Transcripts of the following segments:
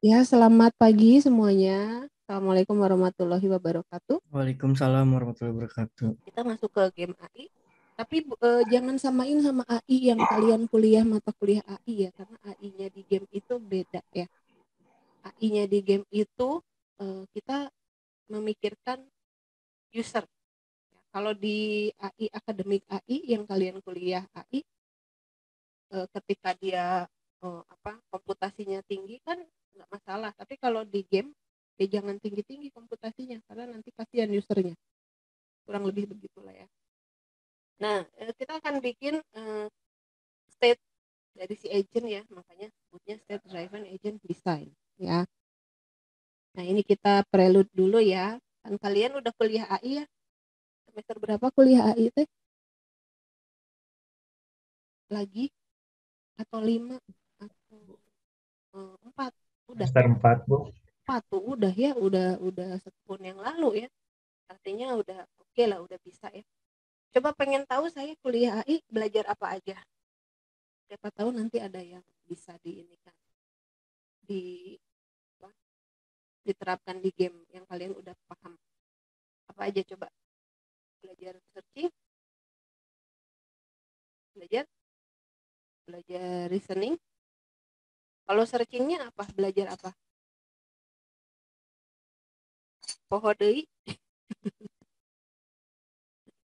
Ya, selamat pagi semuanya. Assalamualaikum warahmatullahi wabarakatuh. Waalaikumsalam warahmatullahi wabarakatuh. Kita masuk ke game AI. Tapi jangan samain sama AI yang kalian kuliah mata kuliah AI ya, karena AI-nya di game itu beda ya. AI-nya di game itu kita memikirkan user. Kalau di AI akademik AI yang kalian kuliah AI, ketika dia komputasinya tinggi kan nggak masalah. Tapi kalau di game ya jangan tinggi-tinggi komputasinya karena nanti kasihan usernya. Kurang lebih begitulah ya. Nah, kita akan bikin state dari si agent ya, makanya sebutnya state driven agent design ya. Nah, ini kita prelude dulu ya. Kan kalian udah kuliah AI ya? Semester berapa kuliah AI teh? Lagi atau 5 atau 4? Udah Semester 4, Bu. 4 tuh udah ya, udah setahun yang lalu ya. Artinya udah oke lah, udah bisa ya. Coba pengen tahu saya kuliah AI belajar apa aja? Siapa tahu nanti ada yang bisa diinikan di diterapkan di game yang kalian udah paham. Apa aja coba? Belajar searching, belajar belajar listening. Kalau searchingnya apa? Belajar apa? Poho deui,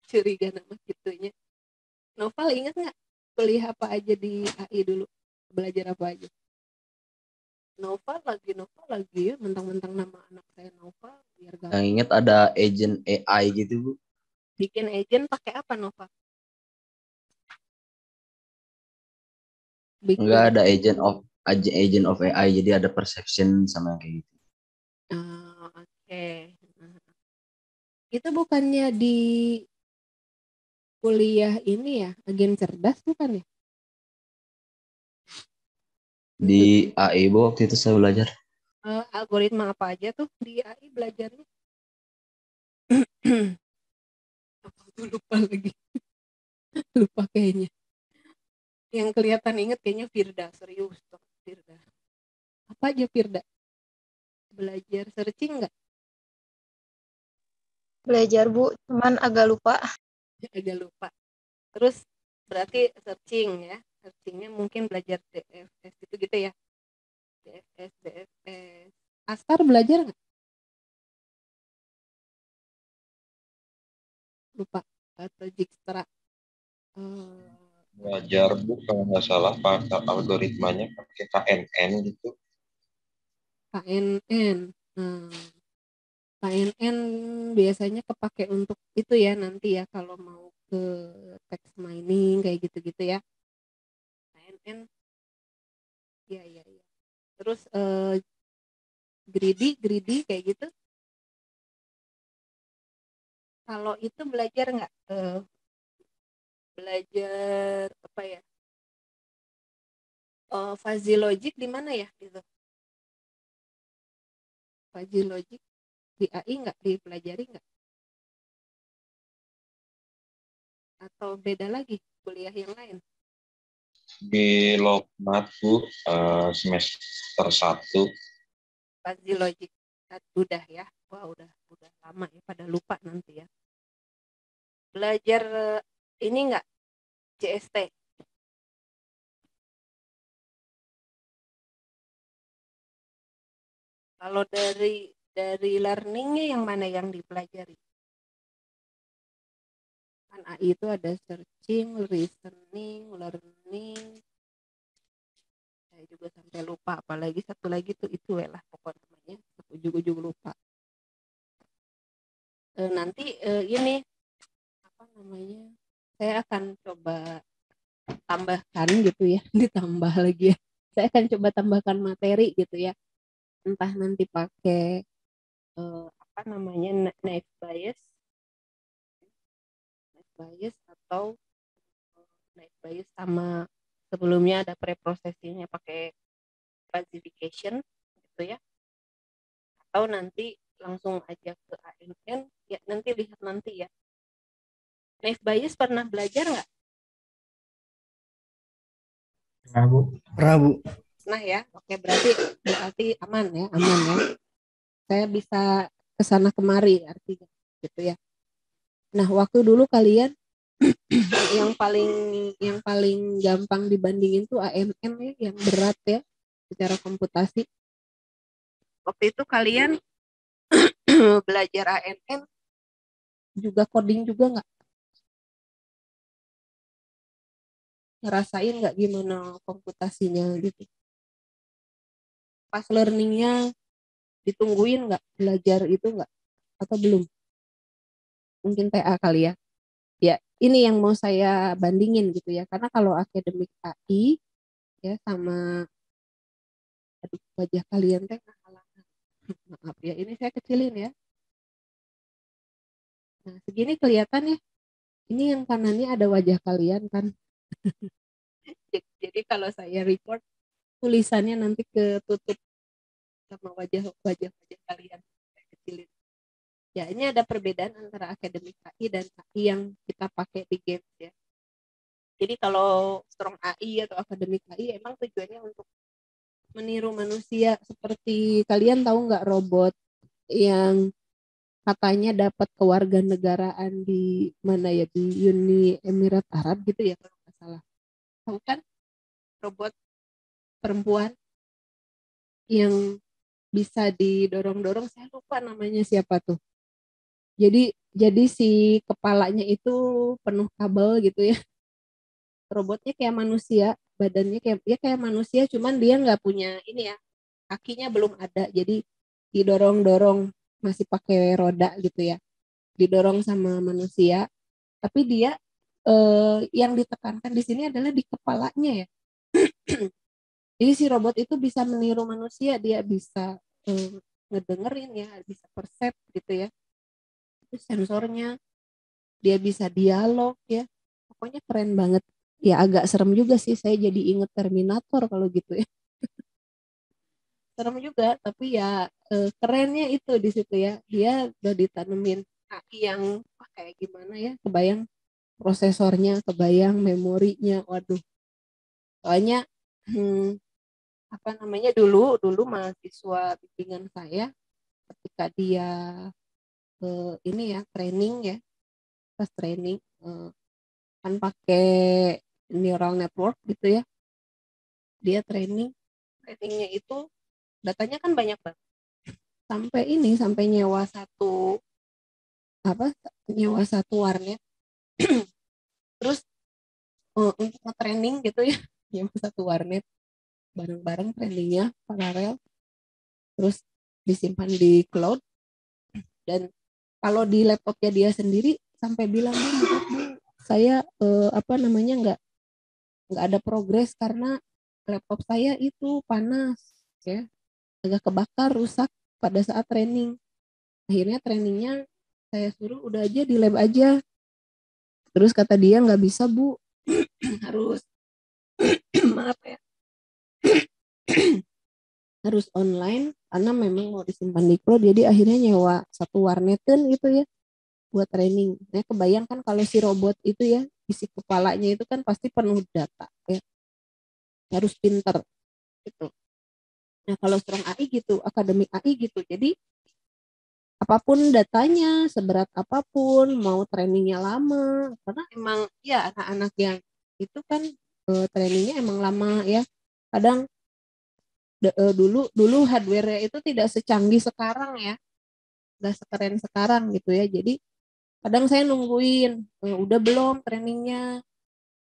curiga nama gitunya. Novel ingat nggak? Kuliah apa aja di AI dulu? Belajar apa aja? Novel lagi ya, mentang-mentang nama anak saya Novel, biar Yang gampang. ingat ada agent AI gitu, Bu. Bikin agent pakai apa Novel? Enggak Bikin ada agent of AI, jadi ada perception sama yang kayak gitu. oke. Okay. Itu bukannya di kuliah ini ya, agen cerdas bukan ya? Di Untuk AI, Bu, waktu itu saya belajar. algoritma apa aja tuh di AI belajarnya? Apa tuh lupa lagi, lupa kayaknya. Yang kelihatan inget kayaknya Firda, serius tuh Firda. Apa aja Firda? Belajar searching nggak? Belajar Bu, cuman agak lupa. Agak lupa. Terus berarti searching ya, searchingnya mungkin belajar DFS gitu gitu ya. DFS. Astar belajar nggak? Lupa. Atau Dijkstra. Belajar Bu kalau nggak salah pakai algoritmanya pakai KNN gitu. KNN. Hmm. KNN biasanya kepake untuk itu ya nanti ya kalau mau ke text mining kayak gitu-gitu ya. KNN ya ya ya. Terus greedy kayak gitu. Kalau itu belajar nggak? Belajar apa ya? Fuzzy logic di mana ya gitu? Fuzzy logic di AI nggak dipelajari nggak? Atau beda lagi kuliah yang lain? Di Lokmat Bu, semester 1. Fuzzy logic udah ya. Wah udah lama ya pada lupa nanti ya. Belajar ini nggak CST? Kalau dari learningnya yang mana yang dipelajari? Kan AI itu ada searching, listening, learning. Saya juga sampai lupa. Apalagi satu lagi tuh itu lah pokoknya namanya. Ujung-ujung lupa. Nanti ini apa namanya? Saya akan coba tambahkan gitu ya, ditambah lagi ya. Saya akan coba tambahkan materi gitu ya. Entah nanti pakai apa namanya naive bias atau naive bias sama sebelumnya ada preprocessingnya pakai classification gitu ya, atau nanti langsung aja ke ANN ya, nanti lihat nanti ya. Naive bias pernah belajar nggak? Pernah, Bu. Pernah, Bu. Nah ya, oke berarti aman ya. Saya bisa kesana kemari artinya gitu ya. Nah, waktu dulu kalian yang paling gampang dibandingin tuh AMM ya, yang berat ya secara komputasi. Waktu itu kalian belajar AMM juga coding juga nggak? Ngerasain nggak gimana komputasinya gitu? Pas learningnya ditungguin nggak belajar itu nggak? Atau belum? Mungkin TA kali ya. Ya, ini yang mau saya bandingin gitu ya. Karena kalau akademik AI ya sama aduh wajah kalian teh halangan. Maaf ya, ini saya kecilin ya. Nah, segini kelihatan ya. Ini yang kanannya ada wajah kalian kan. Jadi kalau saya record tulisannya nanti ketutup sama wajah kalian. Saya kecilin. Ya, ini ada perbedaan antara akademik AI dan AI yang kita pakai di games ya. Jadi kalau strong AI atau akademik AI emang tujuannya untuk meniru manusia, seperti kalian tahu nggak robot yang katanya dapat kewarganegaraan di mana ya, di Uni Emirat Arab gitu ya kalau nggak salah. Tahu kan robot perempuan yang bisa didorong-dorong, saya lupa namanya siapa tuh. Jadi si kepalanya itu penuh kabel gitu ya. Robotnya kayak manusia, badannya kayak manusia, cuman dia nggak punya ini ya, kakinya belum ada, jadi didorong-dorong, masih pakai roda gitu ya, didorong sama manusia, tapi dia yang ditekankan di sini adalah di kepalanya ya. Jadi si robot itu bisa meniru manusia, dia bisa ngedengerin ya, bisa persep gitu ya, terus sensornya, dia bisa dialog ya, pokoknya keren banget ya. Agak serem juga sih, saya jadi inget Terminator kalau gitu ya. Serem juga, tapi ya kerennya itu di situ ya, dia udah ditanemin AI yang kayak gimana ya, kebayang prosesornya, kebayang memorinya, waduh. Soalnya apa namanya, dulu mahasiswa bimbingan saya ketika dia ini ya training ya, pas training kan pakai neural network gitu ya, dia trainingnya itu datanya kan banyak banget, sampai nyewa satu warnet. Terus untuk nge-training gitu ya, nyewa satu warnet bareng-bareng, trainingnya paralel, terus disimpan di cloud. Dan kalau di laptopnya dia sendiri sampai bilang, Bu, saya nggak ada progres karena laptop saya itu panas ya, agak kebakar, rusak pada saat training. Akhirnya trainingnya saya suruh udah aja di lab aja. Terus kata dia nggak bisa Bu, harus maaf ya, harus online karena memang mau disimpan di cloud. Jadi akhirnya nyewa satu warnetan gitu ya buat training. Nah, kebayangkan kalau si robot itu ya, isi kepalanya itu kan pasti penuh data ya, harus pinter gitu. Nah, kalau strong AI gitu, akademik AI gitu, jadi apapun datanya, seberat apapun, mau trainingnya lama, karena emang ya anak-anak yang itu kan trainingnya emang lama ya. Kadang dulu hardware itu tidak secanggih sekarang ya, nggak sekeren sekarang gitu ya. Jadi kadang saya nungguin udah belum trainingnya,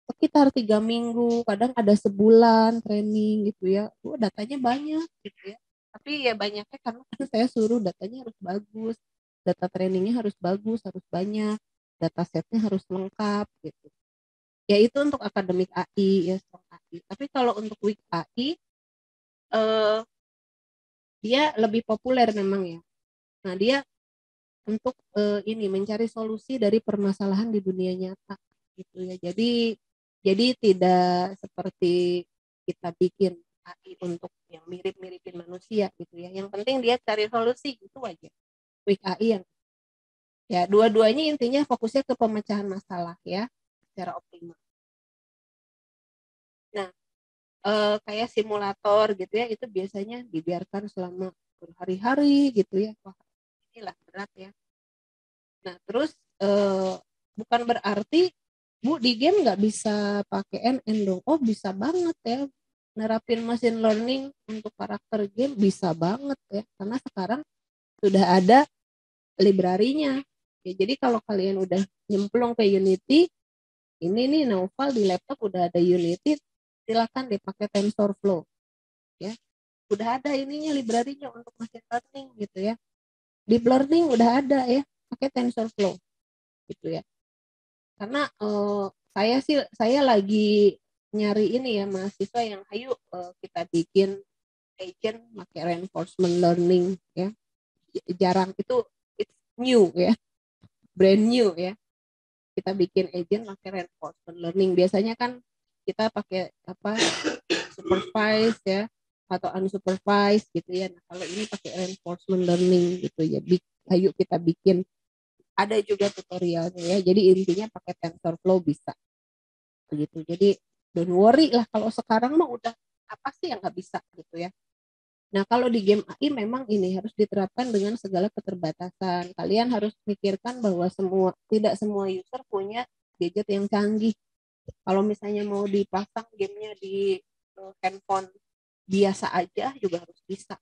sekitar 3 minggu, kadang ada sebulan training gitu ya. Datanya banyak gitu ya. Tapi ya banyaknya karena kan saya suruh datanya harus bagus, data trainingnya harus bagus, harus banyak, data setnya harus lengkap gitu. Ya itu untuk akademik AI ya, strong AI. Tapi kalau untuk weak AI eh, dia lebih populer memang ya. Nah, dia untuk ini mencari solusi dari permasalahan di dunia nyata gitu ya. Jadi tidak seperti kita bikin AI untuk yang mirip-miripin manusia gitu ya. Yang penting dia cari solusi itu aja. Weak AI yang ya dua-duanya intinya fokusnya ke pemecahan masalah ya secara optimal. Nah, kayak simulator gitu ya, itu biasanya dibiarkan selama berhari-hari gitu ya. Wah, inilah berat ya. Nah, terus bukan berarti Bu di game nggak bisa pakai NN dong. Oh, bisa banget ya. Nerapin machine learning untuk karakter game bisa banget ya. Karena sekarang sudah ada library-nya. Ya, jadi kalau kalian udah nyemplung ke Unity, ini nih Naufal di laptop udah ada Unity, silakan dipakai TensorFlow. Ya, udah ada ininya library-nya untuk machine learning gitu ya. Deep learning udah ada ya, pakai TensorFlow gitu ya. Karena saya lagi nyari ini ya mahasiswa yang ayo kita bikin agent pakai reinforcement learning ya. Jarang itu, it's new ya, brand new ya. Kita bikin agent pakai reinforcement learning. Biasanya kan kita pakai apa supervised ya atau unsupervised gitu ya. Nah, kalau ini pakai reinforcement learning gitu ya. Ayo kita bikin, ada juga tutorialnya ya. Jadi intinya pakai TensorFlow bisa begitu. Jadi don't worry lah, kalau sekarang mah udah apa sih yang nggak bisa gitu ya. Nah, kalau di game AI memang ini harus diterapkan dengan segala keterbatasan. Kalian harus pikirkan bahwa tidak semua user punya gadget yang canggih. Kalau misalnya mau dipasang gamenya di handphone biasa aja juga harus bisa.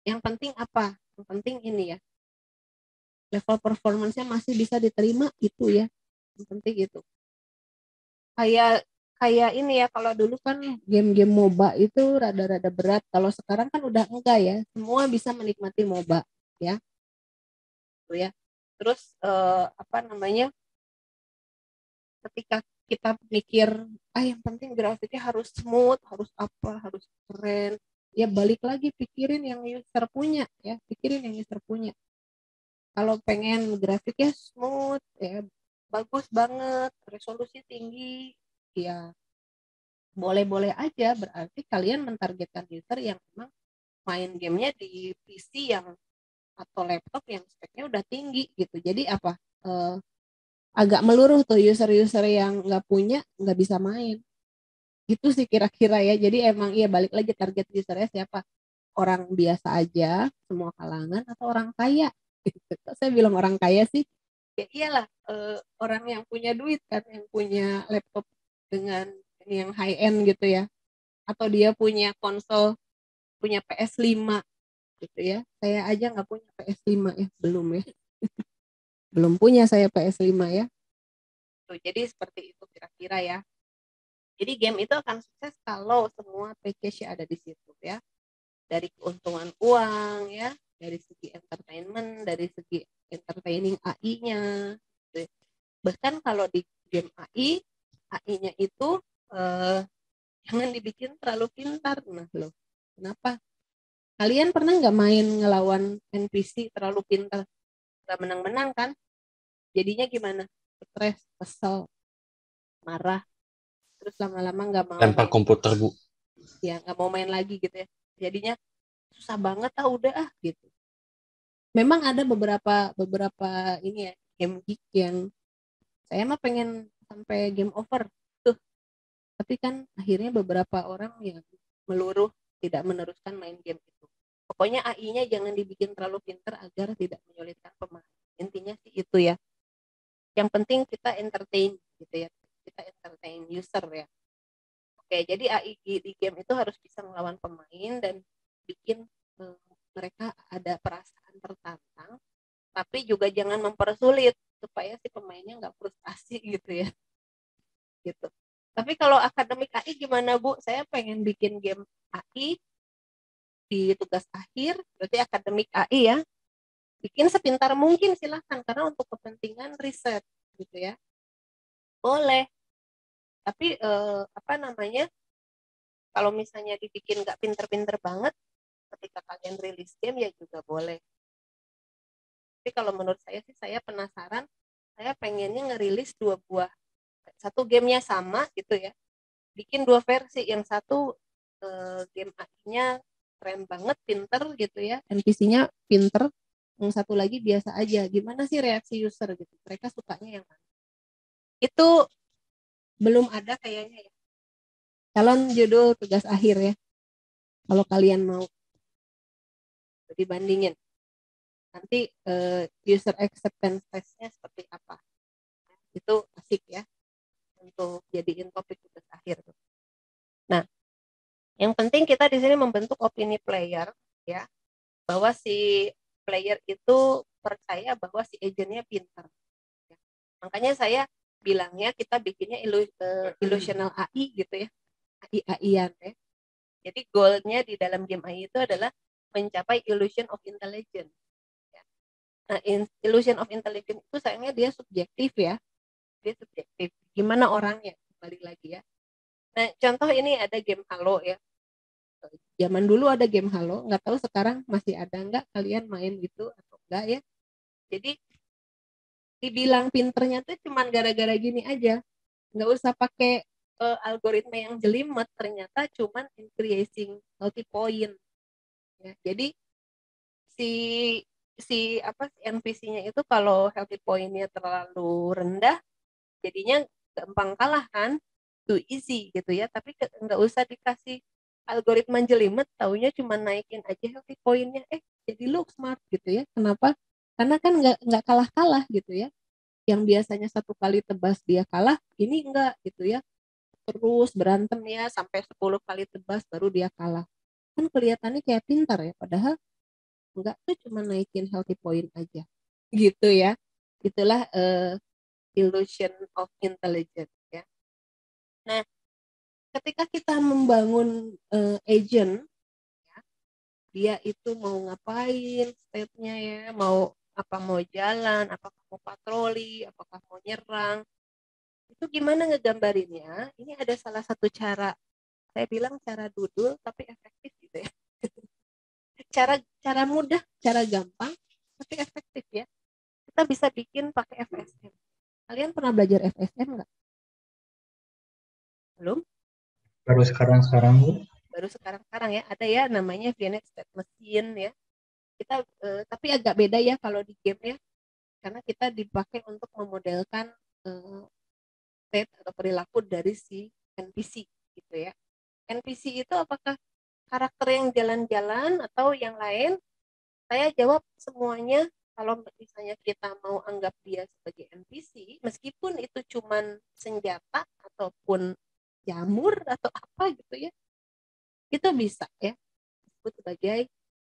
Yang penting apa? Yang penting ini ya, level performance-nya masih bisa diterima itu ya. Yang penting itu. Kayak ini ya, kalau dulu kan game-game MOBA itu rada-rada berat. Kalau sekarang kan udah enggak ya. Semua bisa menikmati MOBA ya. Tuh ya. Terus apa namanya? Ketika kita mikir, yang penting grafiknya harus smooth, harus apa, harus keren. Ya balik lagi pikirin yang user punya ya, pikirin yang user punya. Kalau pengen grafiknya smooth ya, bagus banget, resolusi tinggi, ya boleh-boleh aja. Berarti kalian mentargetkan user yang memang main gamenya di PC yang atau laptop yang speknya udah tinggi gitu. Jadi apa? Agak meluruh tuh user-user yang nggak punya, nggak bisa main. Gitu sih kira-kira ya. Jadi emang iya balik lagi target usernya siapa? Orang biasa aja, semua kalangan, atau orang kaya? Kok saya bilang orang kaya sih? Ya iyalah, orang yang punya duit kan, yang punya laptop dengan yang high end gitu ya. Atau dia punya konsol, punya PS5 gitu ya. Saya aja nggak punya PS5 ya, belum ya. Belum punya saya PS5 ya. Tuh, jadi seperti itu kira-kira ya. Jadi game itu akan sukses kalau semua package ada di situ ya. Dari keuntungan uang ya, dari segi entertainment, dari segi entertaining AI-nya. Bahkan kalau di game AI-nya itu jangan dibikin terlalu pintar. Nah loh, kenapa? Kalian pernah nggak main ngelawan NPC terlalu pintar? Nggak menang-menang kan? Jadinya gimana? Stres, kesel, marah, terus lama-lama nggak mau Lempar main. komputer, Bu. Ya nggak mau main lagi gitu ya. Jadinya susah banget udah gitu. Memang ada beberapa ini ya, game geek yang saya mah pengen sampai game over tuh, tapi kan akhirnya beberapa orang yang meluruh tidak meneruskan main game itu. Pokoknya AI-nya jangan dibikin terlalu pintar agar tidak menyulitkan pemain. Intinya sih itu ya. Yang penting kita entertain gitu ya. Kita entertain user ya. Oke, jadi AI di game itu harus bisa melawan pemain dan bikin mereka ada perasaan tertantang, tapi juga jangan mempersulit supaya si pemainnya nggak frustasi gitu ya. Gitu. Tapi kalau akademik AI gimana Bu? Saya pengen bikin game AI di tugas akhir, berarti akademik AI ya. Bikin sepintar mungkin silahkan, karena untuk kepentingan riset gitu ya. Boleh. Tapi apa namanya? Kalau misalnya dibikin nggak pinter-pinter banget, ketika kalian rilis game ya juga boleh. Tapi kalau menurut saya sih, saya penasaran, saya pengennya ngerilis dua buah, satu gamenya sama gitu ya, bikin dua versi, yang satu game AI-nya keren banget, pinter gitu ya, NPC-nya pinter, yang satu lagi biasa aja. Gimana sih reaksi user gitu, mereka sukanya yang mana? Itu belum ada kayaknya ya. calon judul tugas akhir ya. Kalau kalian mau dibandingin. Nanti user acceptance testnya seperti apa. Itu asik ya untuk jadiin topik tugas akhir. Nah, yang penting kita di sini membentuk opini player ya, bahwa si player itu percaya bahwa si agentnya pintar. Ya. Makanya saya bilangnya kita bikinnya illusional AI gitu ya, AI-an ya. Jadi goalnya di dalam game AI itu adalah mencapai illusion of intelligence. Ya. Nah, illusion of intelligence itu sayangnya dia subjektif ya, dia subjektif. Gimana orangnya, balik lagi ya. Nah, contoh ini ada game Halo ya. Zaman dulu ada game Halo, nggak tahu sekarang masih ada nggak kalian main gitu atau enggak ya. Jadi dibilang pinternya tuh cuman gara-gara gini aja, nggak usah pakai algoritma yang jelimet, ternyata cuman increasing multi point ya. Jadi si si apa NPC-nya itu kalau healthy point-nya terlalu rendah jadinya gampang kalah kan, too easy gitu ya. Tapi nggak usah dikasih algoritma jelimet, taunya cuma naikin aja healthy point-nya, jadi look smart gitu ya. Kenapa? Karena kan nggak kalah-kalah gitu ya. Yang biasanya satu kali tebas dia kalah, ini enggak gitu ya. Terus berantem ya sampai 10 kali tebas baru dia kalah. Kan kelihatannya kayak pintar ya, padahal enggak, tuh cuma naikin healthy point aja. Gitu ya. Itulah illusion of intelligence ya. Nah, ketika kita membangun agent, ya, dia itu mau ngapain, state-nya ya, mau jalan, apakah mau patroli, apakah mau nyerang, itu gimana ngegambarinnya? Ini ada salah satu cara, saya bilang cara dudul tapi efektif gitu ya. Cara mudah, cara gampang tapi efektif ya. Kita bisa bikin pakai FSM. Kalian pernah belajar FSM nggak? Belum? Baru sekarang-sekarang, Bu. Baru sekarang-sekarang ya, ada ya namanya Finite State Machine ya. Kita tapi agak beda ya kalau di game ya, karena kita dipakai untuk memodelkan state atau perilaku dari si NPC gitu ya. NPC itu apakah karakter yang jalan-jalan atau yang lain? Saya jawab semuanya. Kalau misalnya kita mau anggap dia sebagai NPC, meskipun itu cuman senjata ataupun jamur atau apa gitu ya, itu bisa ya disebut sebagai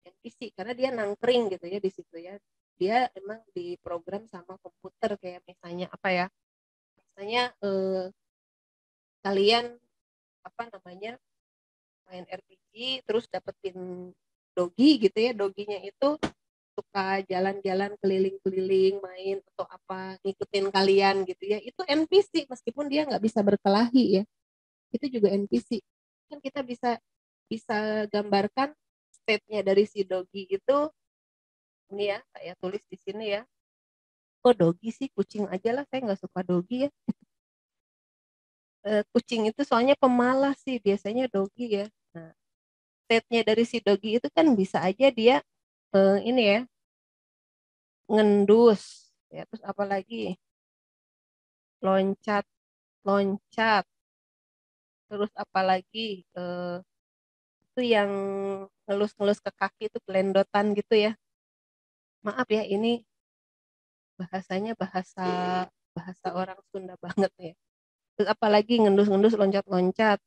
NPC karena dia nangkring gitu ya di situ ya. Dia emang diprogram sama komputer, kayak misalnya apa ya? Misalnya kalian apa namanya main RPG terus dapetin dogi gitu ya, doginya itu suka jalan-jalan keliling-keliling main atau apa ngikutin kalian gitu ya, itu NPC meskipun dia nggak bisa berkelahi ya, itu juga NPC. Kan kita bisa bisa gambarkan state-nya dari si dogi itu, ini ya saya tulis di sini ya. Oh dogi sih, kucing aja lah, saya nggak suka dogi ya. Kucing itu soalnya pemalas sih biasanya dogi ya. Nah, state-nya dari si dogi itu kan bisa aja dia ini ya ngendus ya, terus apalagi loncat loncat, terus apalagi itu yang ngelus-ngelus ke kaki itu gelendotan gitu ya. Maaf ya ini bahasanya bahasa bahasa orang Sunda banget ya. Terus apalagi ngendus-ngendus, loncat-loncat,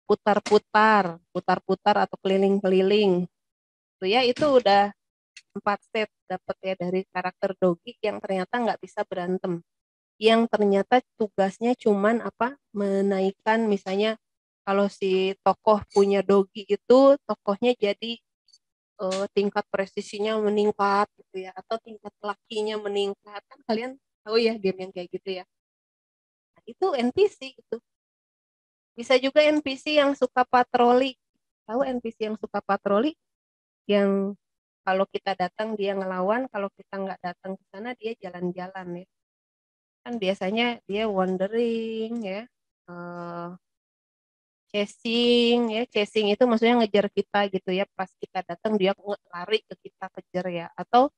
putar-putar atau keliling-keliling. Itu ya, itu udah 4 state dapat ya dari karakter dogi yang ternyata nggak bisa berantem. Yang ternyata tugasnya cuman apa? Menaikkan misalnya kalau si tokoh punya dogi itu tokohnya jadi tingkat presisinya meningkat gitu ya, atau tingkat lakinya meningkat. Kan kalian tahu ya game yang kayak gitu ya. Nah, itu NPC itu. Bisa juga NPC yang suka patroli. Tahu NPC yang suka patroli? Yang kalau kita datang dia ngelawan, kalau kita nggak datang ke sana dia jalan-jalan ya. Kan biasanya dia wandering ya, chasing itu maksudnya ngejar kita gitu ya, pas kita datang dia lari ke kita, kejar ya, atau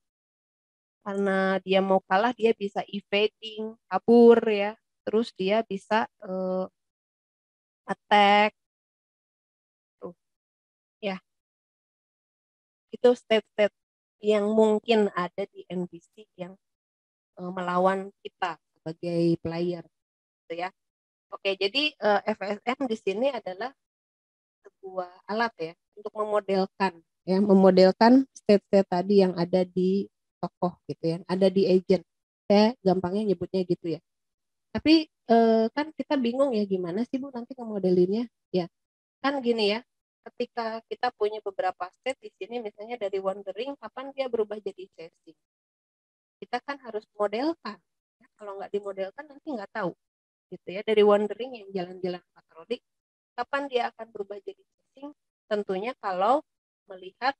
karena dia mau kalah dia bisa evading, kabur ya, terus dia bisa attack, tuh ya. Itu state-state yang mungkin ada di NPC yang melawan kita sebagai player, gitu ya. Oke, jadi FSM di sini adalah sebuah alat ya untuk memodelkan state-state tadi yang ada di tokoh gitu ya, ada di agent. Saya gampangnya nyebutnya gitu ya. Tapi kan kita bingung ya gimana sih Bu nanti ngemodelinnya? Ya, kan gini ya. Ketika kita punya beberapa state di sini misalnya dari wandering, kapan dia berubah jadi chasing? Kita kan harus modelkan. Ya, kalau nggak dimodelkan nanti nggak tahu gitu ya. Dari wandering yang jalan-jalan patroli, kapan dia akan berubah jadi chasing? Tentunya kalau melihat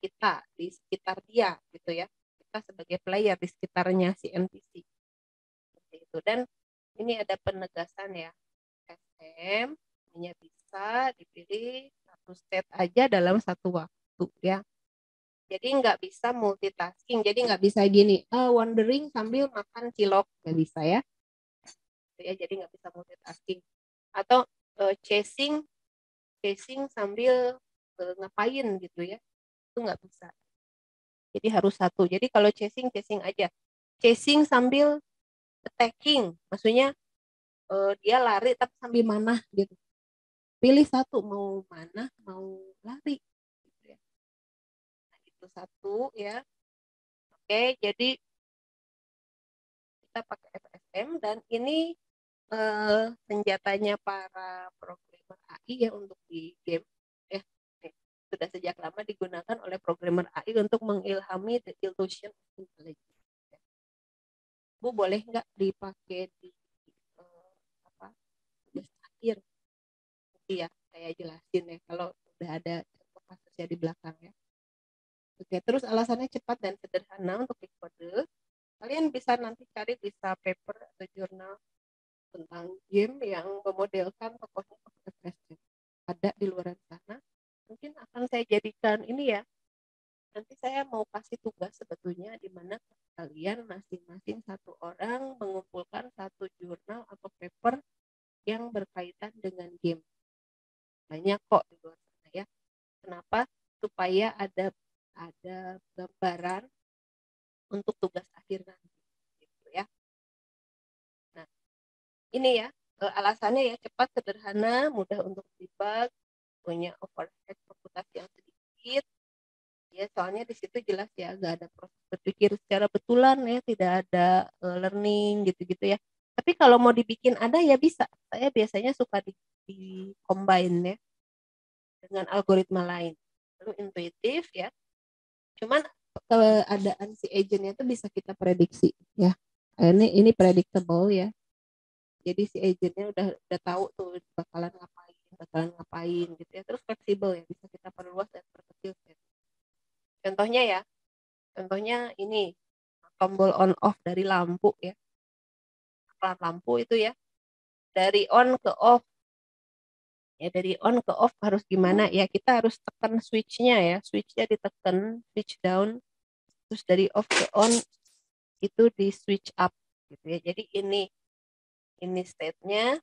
kita di sekitar dia gitu ya. Kita sebagai player di sekitarnya si NPC. Seperti itu. Dan ini ada penegasan ya. SM hanya bisa dipilih satu state aja dalam satu waktu ya. Jadi nggak bisa multitasking. Jadi nggak bisa gini, wandering sambil makan cilok, nggak bisa ya. Jadi nggak bisa multitasking. Atau chasing sambil ngapain gitu ya, itu nggak bisa. Jadi harus satu. Jadi kalau chasing aja. Chasing sambil attacking, maksudnya dia lari tapi sambil manah gitu. Pilih satu, mau manah, mau lari. Gitu ya. Nah, itu satu ya. Oke, jadi kita pakai FSM dan ini senjatanya para programmer AI ya untuk di game ya. Sudah sejak lama digunakan oleh programmer AI untuk mengilhami the illusion of intelligence. Bu boleh nggak dipakai di apa tugas akhir? Iya, saya jelasin ya kalau udah ada contoh kasusnya di belakang ya. Oke, terus alasannya cepat dan sederhana untuk dikode. Kalian bisa nanti cari bisa paper atau jurnal tentang game yang memodelkan tokohnya pakai FSM. Ada di luar sana. Mungkin akan saya jadikan ini ya. Nanti saya mau kasih tugas sebetulnya di mana kalian masing-masing satu orang mengumpulkan satu jurnal atau paper yang berkaitan dengan game. Banyak kok di luar sana ya. Kenapa? Supaya ada gambaran untuk tugas akhir nanti. Gitu ya. Nah, ini ya alasannya ya cepat, sederhana, mudah untuk debug, punya overhead komputasi yang sedikit. Ya, soalnya di situ jelas ya nggak ada proses berpikir secara betulan ya, tidak ada learning gitu-gitu ya. Tapi kalau mau dibikin ada ya bisa. Saya biasanya suka di combine ya dengan algoritma lain. Lalu intuitif ya. Cuman keadaan si agentnya itu bisa kita prediksi ya. Ini predictable ya. Jadi si agentnya udah tahu tuh bakalan ngapain gitu ya. Terus fleksibel ya, bisa kita perluas dan perkecil. Contohnya ya, ini tombol on off dari lampu ya. Lampu itu ya, dari on ke off. Ya, dari on ke off harus gimana? Ya, kita harus tekan switch-nya ya. Switch-nya ditekan, switch down. Terus dari off ke on itu di switch up gitu ya. Jadi ini state-nya.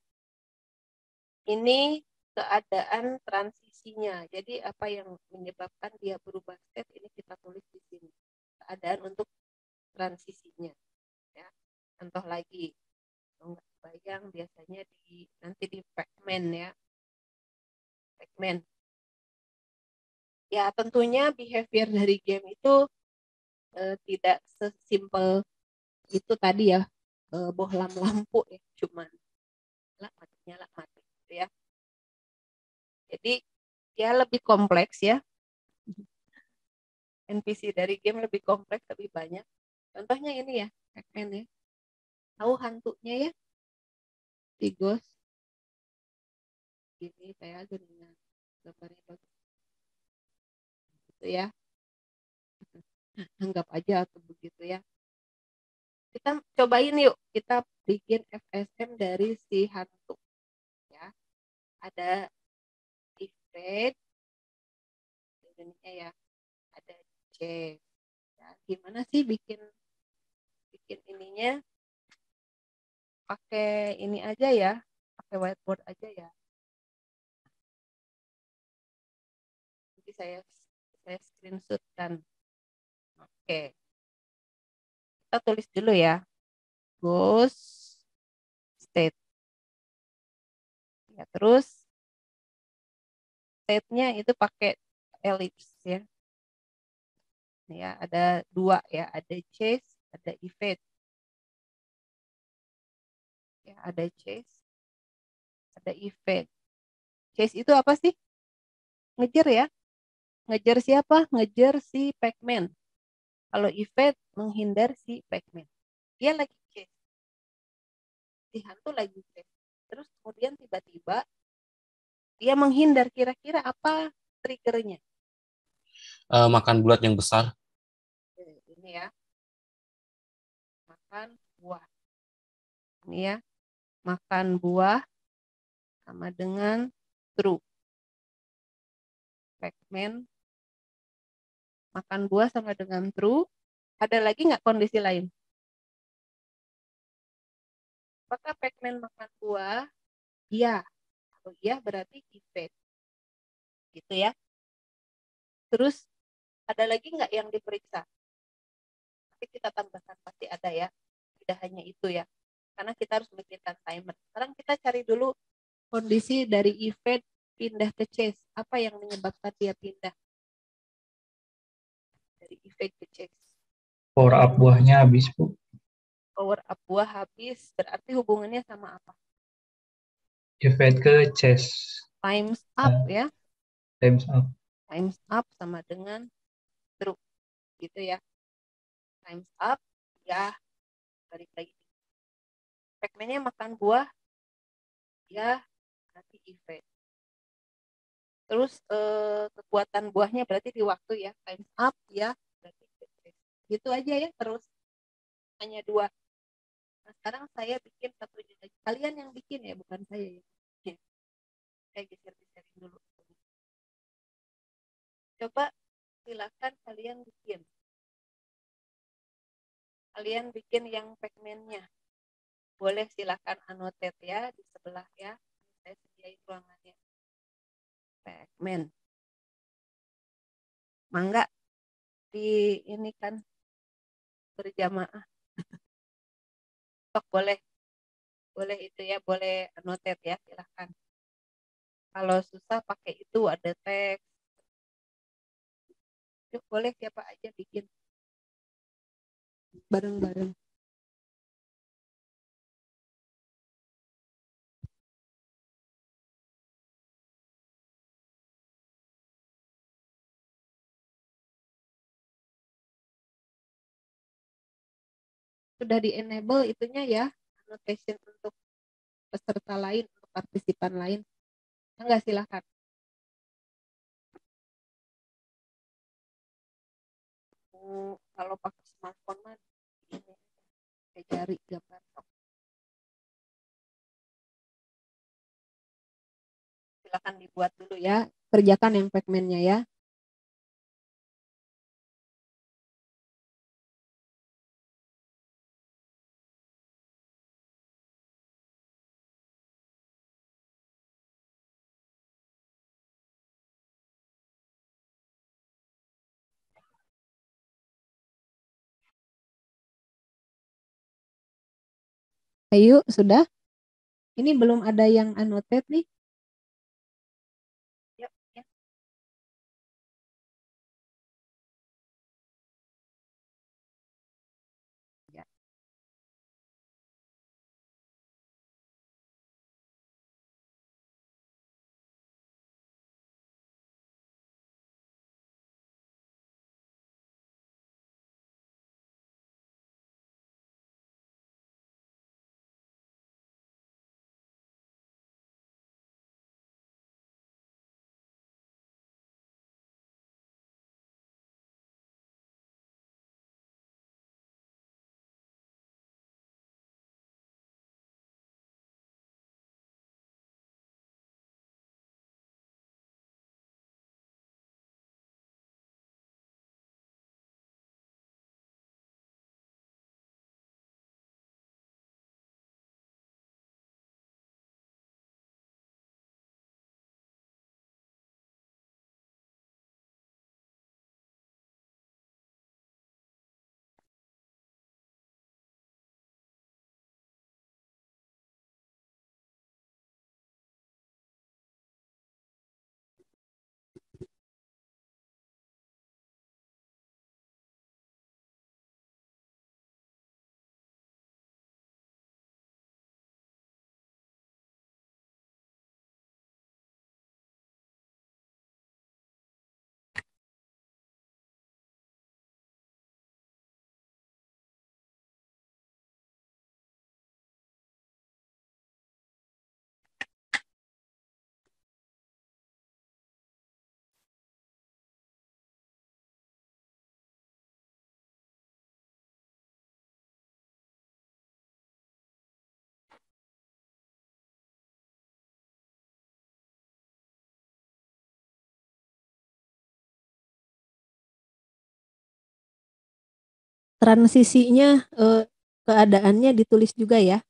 Ini keadaan transisinya. Jadi apa yang menyebabkan dia berubah state ini kita tulis di sini. Keadaan untuk transisinya. Ya. Contoh lagi, kalau nggak bayang biasanya nanti di Pac-Man ya. Pac-Man. Ya tentunya behavior dari game itu tidak sesimpel itu tadi ya, bohlam lampu ya, cuman nyala mati gitu ya. Jadi ya lebih kompleks ya. NPC dari game lebih kompleks, lebih banyak. Contohnya ini ya, Pac-Man ya. Tahu hantunya ya? Di Ghost. Ini saya geningan. Gambarnya bagus. Gitu ya. Anggap aja atau begitu ya. Kita cobain yuk. Kita bikin FSM dari si hantu. Ya. Ada Ifred. Indonesia ya. Ada C. Ya, gimana sih bikin ininya? Pakai ini aja ya. pakai whiteboard aja ya. Nanti saya screenshot kan. Oke. Kita tulis dulu ya. Ghost state. Ya, terus state-nya itu pakai ellipse ya. Ya, ada dua ya, ada chase, ada evade. Ya, ada chase, ada evade. Chase itu apa sih? Ngejar ya. Ngejar siapa? Ngejar si Pac-Man. Kalau evade menghindar si Pac-Man. Dia lagi chase. Si hantu lagi chase. Terus kemudian tiba-tiba dia menghindar. Kira-kira apa triggernya? Makan bulat yang besar. Ini ya. Makan buah. Ini ya. Makan buah sama dengan true. Pac-Man makan buah sama dengan true. Ada lagi nggak kondisi lain? Apakah Pac-Man makan buah? Iya. Kalau iya berarti evade. Gitu ya. Terus ada lagi nggak yang diperiksa? Tapi kita tambahkan pasti ada ya. Tidak hanya itu ya. Karena kita harus memikirkan timer. Sekarang kita cari dulu kondisi dari evade pindah ke chase. Apa yang menyebabkan dia pindah? Dari evade ke chase. Power up buahnya habis, Bu. Power up buah habis. Berarti hubungannya sama apa? Evade ke chest. Times up ya. Times up. Times up sama dengan true. Gitu ya. Times up. Ya. Balik lagi. Pac-Man-nya makan buah. Ya. Nanti evade. Terus kekuatan buahnya berarti di waktu ya. Times up ya. Berarti gitu aja ya terus. Hanya dua. Nah, sekarang saya bikin satu lagi. Kalian yang bikin ya, bukan saya ya. Saya geser-geserin dulu. Coba silakan kalian bikin. Kalian bikin yang Pac-Man-nya. Boleh silakan annotate ya di sebelah ya. Saya sediain ruangannya. Pac-Man. Mangga di ini kan berjamaah. Sok boleh. Boleh itu ya, boleh annotate ya, silahkan. Kalau susah pakai itu ada teks. Yuk, boleh siapa aja bikin. Bareng-bareng. Sudah di-enable itunya ya, annotation untuk peserta lain, untuk partisipan lain. Enggak, silahkan. Kalau pakai smartphone mah ini pakai jari gambar. Silahkan dibuat dulu ya. Kerjakan yang Pac-Man-nya ya. Ayo, sudah? Ini belum ada yang annotate nih. Yuk, ya. Ya. transisinya keadaannya ditulis juga ya.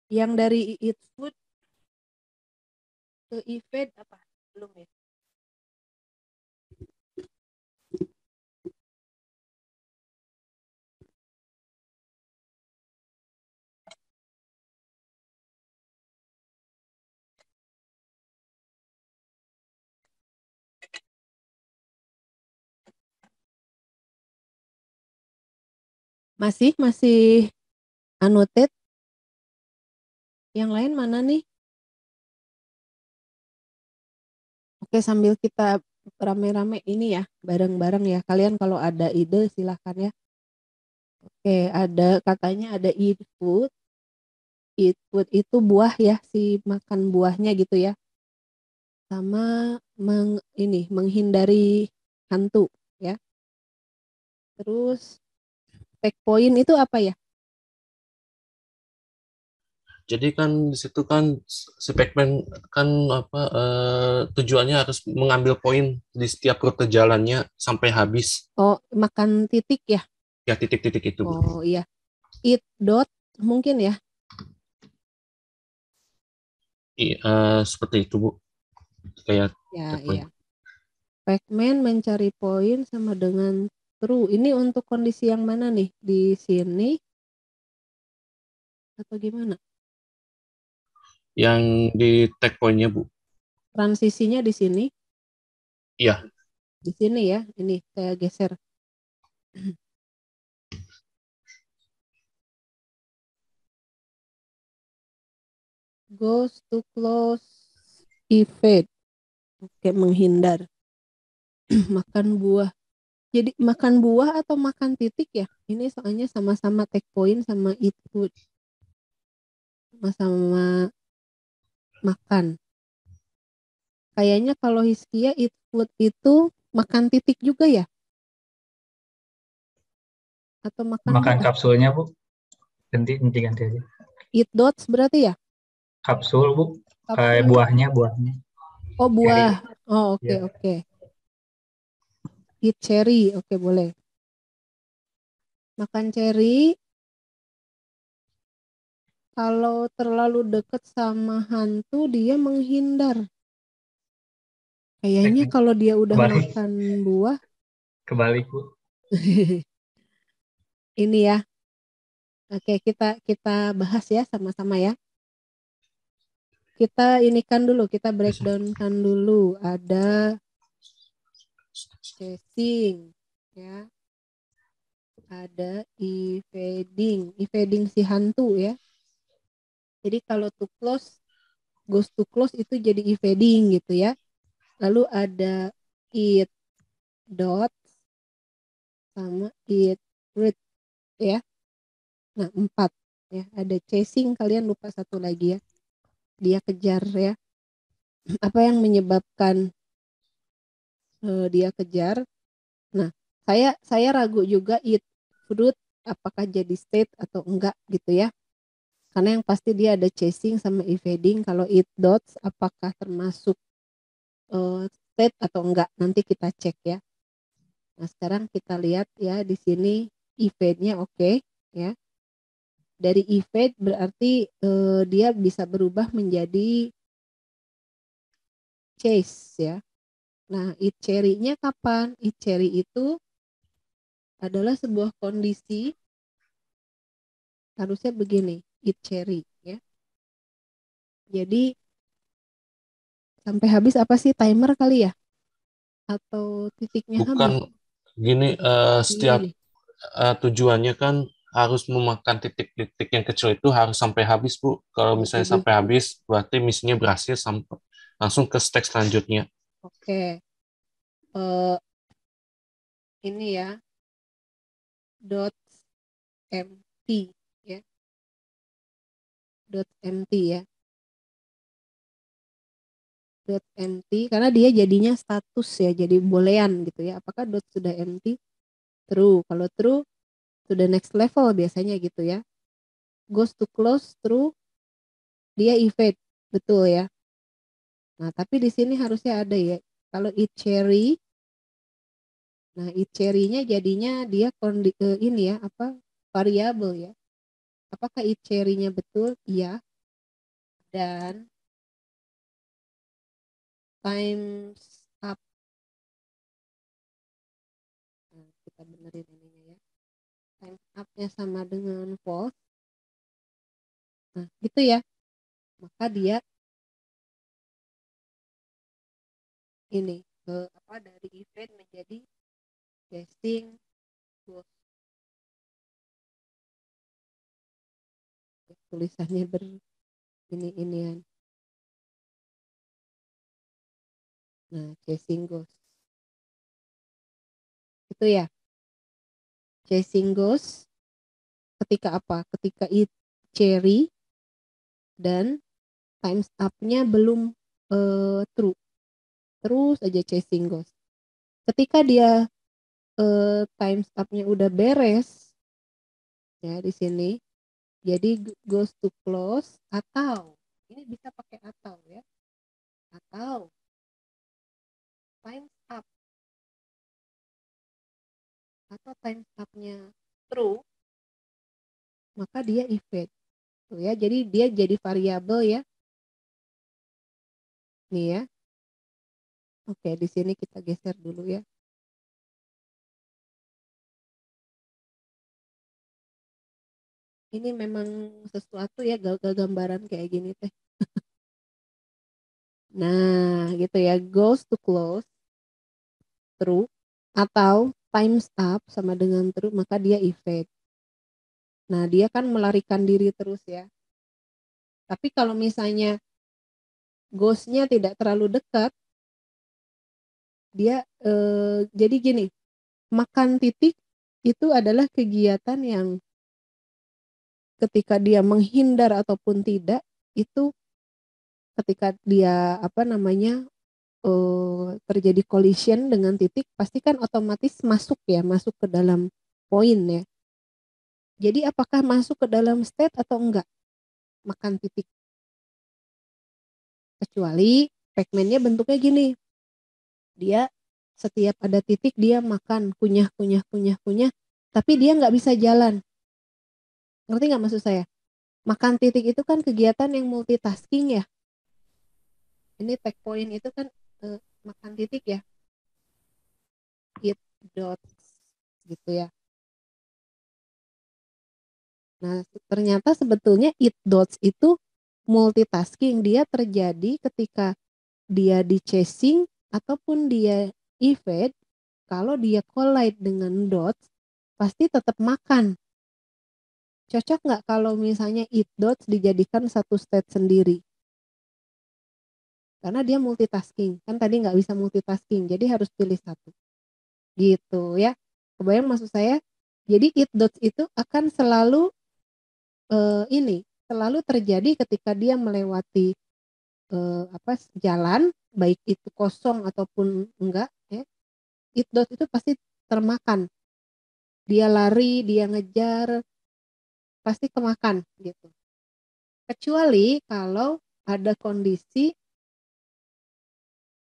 Yang dari eat food ke event apa? Belum ya? Masih annotate. Yang lain mana nih? Oke, sambil kita rame-rame ini ya, bareng-bareng ya. Kalian kalau ada ide silahkan ya. Oke, ada katanya ada eat food. Eat food itu buah ya, si makan buahnya gitu ya. Sama menghindari hantu ya. Terus take point itu apa ya? Jadi kan di situ kan si Pac-Man kan tujuannya harus mengambil poin di setiap rute jalannya sampai habis. Oh, makan titik ya? Ya titik-titik itu, Bu. Oh iya. Eat dot mungkin ya? Seperti itu, Bu. Kayak Ya, poin. iya. Pac-Man mencari poin sama dengan true. Ini untuk kondisi yang mana nih? Di sini atau gimana? Yang di tag poinnya, Bu. Transisinya di sini? Iya. Di sini ya. Ini saya geser. Goes to close evade. Oke, menghindar. Makan buah. Jadi makan buah atau makan titik ya? Ini soalnya sama-sama take point sama eat food. Sama-sama makan. Kayaknya kalau Hiskia eat food itu makan titik juga ya? Atau makan Makan buah? kapsulnya, Bu. Ganti aja. Eat dots berarti ya? Kapsul, Bu. Kayak Kapsul. buahnya. Oh, buah. Oh, oke, Ya. oke. Eat cherry. Oke, boleh. Makan cherry. Kalau terlalu dekat sama hantu, dia menghindar. Kayaknya kalau dia udah Kebalik. makan buah, Kebalik, Bu. ini ya. Oke, kita bahas ya sama-sama ya. Kita inikan dulu, kita breakdownkan dulu. Ada chasing ya. Ada evading. Evading si hantu ya. Jadi kalau to close, goes to close itu jadi evading gitu ya. Lalu ada it dot sama it read ya. Nah 4 ya. Ada chasing, kalian lupa satu lagi ya. Dia kejar ya. Apa yang menyebabkan dia kejar? Nah, saya ragu juga it fruit apakah jadi state atau enggak gitu ya. Karena yang pasti dia ada chasing sama evading. Kalau it dots apakah termasuk state atau enggak? Nanti kita cek ya. Nah, sekarang kita lihat ya di sini evade-nya oke ya. Dari evade berarti dia bisa berubah menjadi chase ya. Nah, it cherry-nya kapan? It cherry itu adalah sebuah kondisi, harusnya begini, it cherry ya. Jadi sampai habis apa sih, timer kali ya? Atau titiknya habis? Bukan gini, setiap Ini. tujuannya kan harus memakan titik-titik yang kecil itu harus sampai habis, Bu. Kalau misalnya Jadi- sampai habis, berarti misinya berhasil sampai langsung ke step selanjutnya. Oke. Ini ya. Dot empty ya. Dot empty ya. Dot empty karena dia jadinya status ya, jadi boolean gitu ya. Apakah dot sudah empty? True. Kalau true to the next level biasanya gitu ya. Goes to close, true, dia evade, betul ya. Nah, tapi di sini harusnya ada ya. Kalau it cherry, nah it cherry-nya jadinya dia ini ya, apa, variabel ya. Apakah it cherry-nya betul? Iya. Dan times up. Nah, kita benerin ininya ya. Times up-nya sama dengan false. Nah, gitu ya. Maka dia ini dari evade menjadi casing close. Tulisannya ini-inian. Nah, chasing ghost. Itu ya. Chasing ghost ketika apa? Ketika it cherry dan times up-nya belum true. Terus aja chasing ghost. Ketika dia times up-nya udah beres ya di sini. Jadi goes to close atau ini bisa pakai atau ya. Atau times up atau times up-nya true, maka dia evade tuh ya. Jadi dia jadi variabel ya. Nih ya. Oke, di sini kita geser dulu ya. Ini memang sesuatu ya, gambaran kayak gini teh. Nah, gitu ya. Goes to close true atau times up sama dengan true, maka dia evade. Nah, dia kan melarikan diri terus ya. Tapi kalau misalnya goes-nya tidak terlalu dekat, dia jadi gini, makan titik itu adalah kegiatan yang ketika dia menghindar ataupun tidak, itu ketika dia terjadi collision dengan titik, pasti kan otomatis masuk ke dalam poin ya. Jadi apakah masuk ke dalam state atau enggak makan titik? Kecuali Pac-Man-nya bentuknya gini. Dia setiap ada titik dia makan, kunyah, tapi dia nggak bisa jalan. Ngerti nggak maksud saya? Makan titik itu kan kegiatan yang multitasking ya. Ini tag point itu kan makan titik ya. It dots gitu ya. Nah, ternyata sebetulnya it dots itu multitasking. Dia terjadi ketika dia di chasing ataupun dia evade, kalau dia collide dengan dots pasti tetap makan. Cocok nggak kalau misalnya it dots dijadikan satu state sendiri? Karena dia multitasking, kan tadi nggak bisa multitasking, jadi harus pilih satu. Gitu ya. Kebayang maksud saya? Jadi it dots itu akan selalu selalu terjadi ketika dia melewati jalan, baik itu kosong ataupun enggak ya. It dots itu pasti termakan. Dia lari, dia ngejar, pasti kemakan gitu. Kecuali kalau ada kondisi,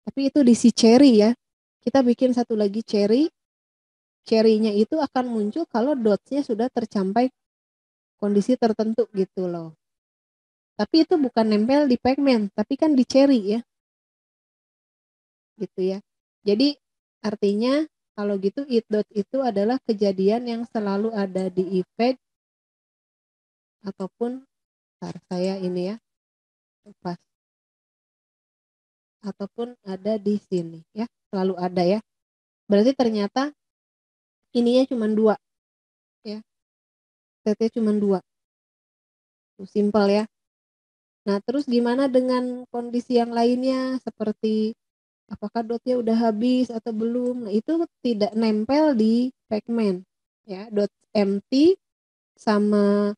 tapi itu di si cherry ya. Kita bikin satu lagi cherry. Cherry-nya itu akan muncul kalau dots-nya sudah tercapai kondisi tertentu gitu loh. Tapi itu bukan nempel di pacman, tapi kan di cherry ya. Gitu ya. Jadi artinya kalau gitu it dot itu adalah kejadian yang selalu ada di effect ataupun saya ini ya lepas ataupun ada di sini ya, selalu ada ya. Berarti ternyata ininya cuma 2 ya, state-nya cuma 2. Simple ya. Nah terus gimana dengan kondisi yang lainnya seperti apakah dotnya udah habis atau belum? Nah itu tidak nempel di pacman ya. Dot empty sama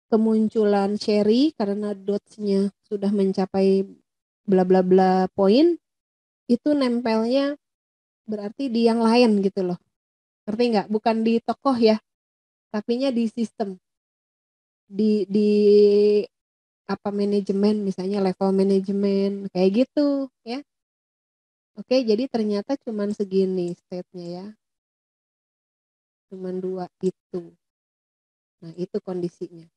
kemunculan cherry karena dotsnya sudah mencapai bla bla bla poin, itu nempelnya berarti di yang lain gitu loh. Ngerti nggak? Bukan di tokoh ya, tapinya di sistem. Di apa manajemen, misalnya level manajemen kayak gitu ya. Oke, jadi ternyata cuman segini state-nya ya. Cuman 2 itu. Nah, itu kondisinya.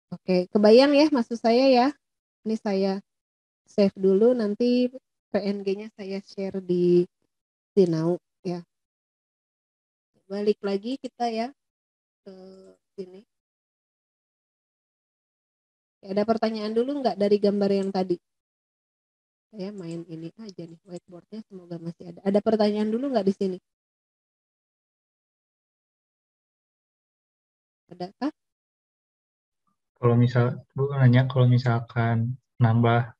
Oke, kebayang ya maksud saya ya. Ini saya save dulu, nanti PNG-nya saya share di Sinau ya. Balik lagi kita ya ke sini. Ada pertanyaan dulu nggak dari gambar yang tadi? Saya main ini aja nih, whiteboard-nya semoga masih ada. Ada pertanyaan dulu nggak di sini? Adakah? Kalau misalkan nambah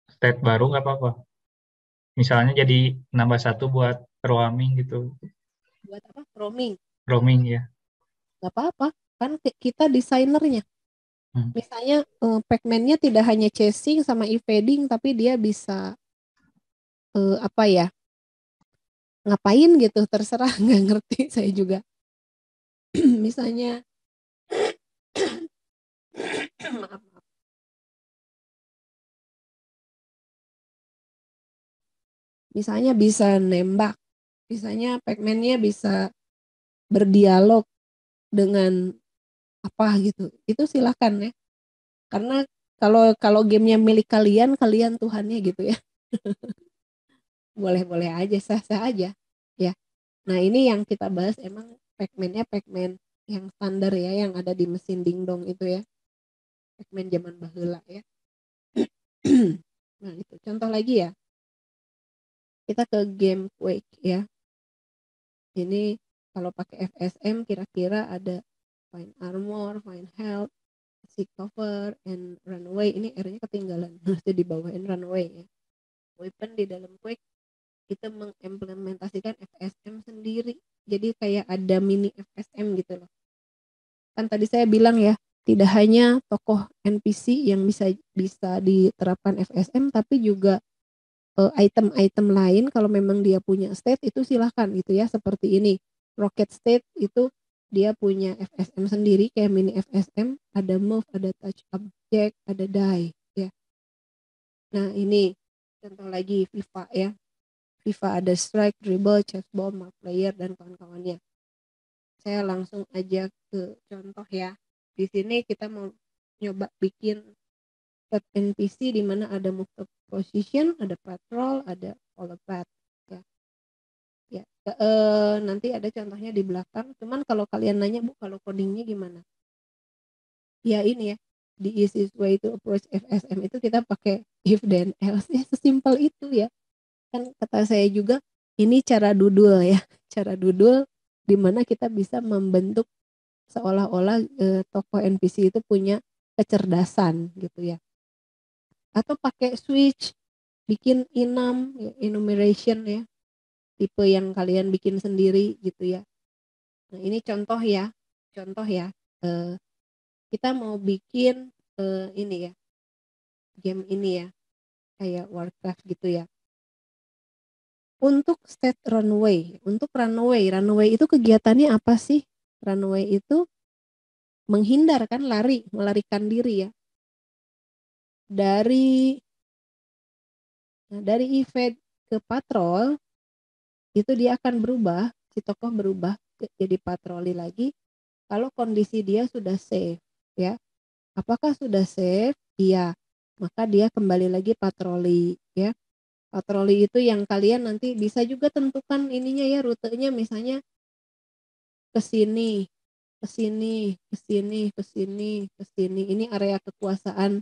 state baru nggak apa-apa. Misalnya jadi nambah 1 buat roaming gitu. Buat apa? Roaming? Roaming ya. Nggak apa-apa, kan kita desainernya. Misalnya pacman-nya tidak hanya chasing sama evading, tapi dia bisa ngapain gitu, terserah, nggak ngerti saya juga. Misalnya maaf. Misalnya bisa nembak, misalnya pacman-nya bisa berdialog dengan apa gitu, itu silakan ya. Karena kalau gamenya milik kalian Tuhannya gitu ya. Boleh-boleh aja, sah-sah aja ya. Nah ini yang kita bahas emang pacman-nya pacman yang standar ya, yang ada di mesin dingdong itu ya. Pacman zaman baheula ya. Nah itu contoh lagi ya. Kita ke game Quake ya. Ini kalau pakai FSM kira-kira ada find armor, find health, seek cover, and runaway. Ini R-nya ketinggalan, harusnya dibawain runaway ya. Weapon di dalam Quake kita mengimplementasikan FSM sendiri. Jadi kayak ada mini FSM gitu loh. Kan tadi saya bilang ya, tidak hanya tokoh NPC yang bisa diterapkan FSM, tapi juga item-item lain kalau memang dia punya state itu silahkan gitu ya. Seperti ini, rocket state itu dia punya FSM sendiri kayak mini FSM, ada move, ada touch object, ada die ya. Nah ini contoh lagi FIFA ya. FIFA ada strike, dribble, chest bomb, mark player dan kawan-kawannya. Saya langsung aja ke contoh ya. Di sini kita mau nyoba bikin set NPC di mana ada move to position, ada patrol, ada follow path ya. Ya, nanti ada contohnya di belakang. Cuman kalau kalian nanya Bu, kalau codingnya gimana? Ya ini ya, the easiest way to approach FSM itu kita pakai if then else ya, sesimpel itu ya. Kan kata saya juga Ini cara dudul ya, cara dudul di mana kita bisa membentuk seolah-olah tokoh NPC itu punya kecerdasan gitu ya. Atau pakai switch, bikin enum, ya, enumeration ya, tipe yang kalian bikin sendiri gitu ya. Nah ini contoh ya, kita mau bikin ini ya, game ini ya, kayak Warcraft gitu ya. Untuk state runway itu kegiatannya apa sih? Runway itu menghindar kan, melarikan diri ya. Dari event ke patrol itu dia akan berubah, si tokoh berubah jadi patroli lagi kalau kondisi dia sudah safe ya. Apakah sudah safe? Iya. Maka dia kembali lagi patroli ya. Patroli itu yang kalian nanti bisa juga tentukan ininya ya, rutenya misalnya ke sini, ke sini, ke sini, ke sini, ke sini. Ini area kekuasaan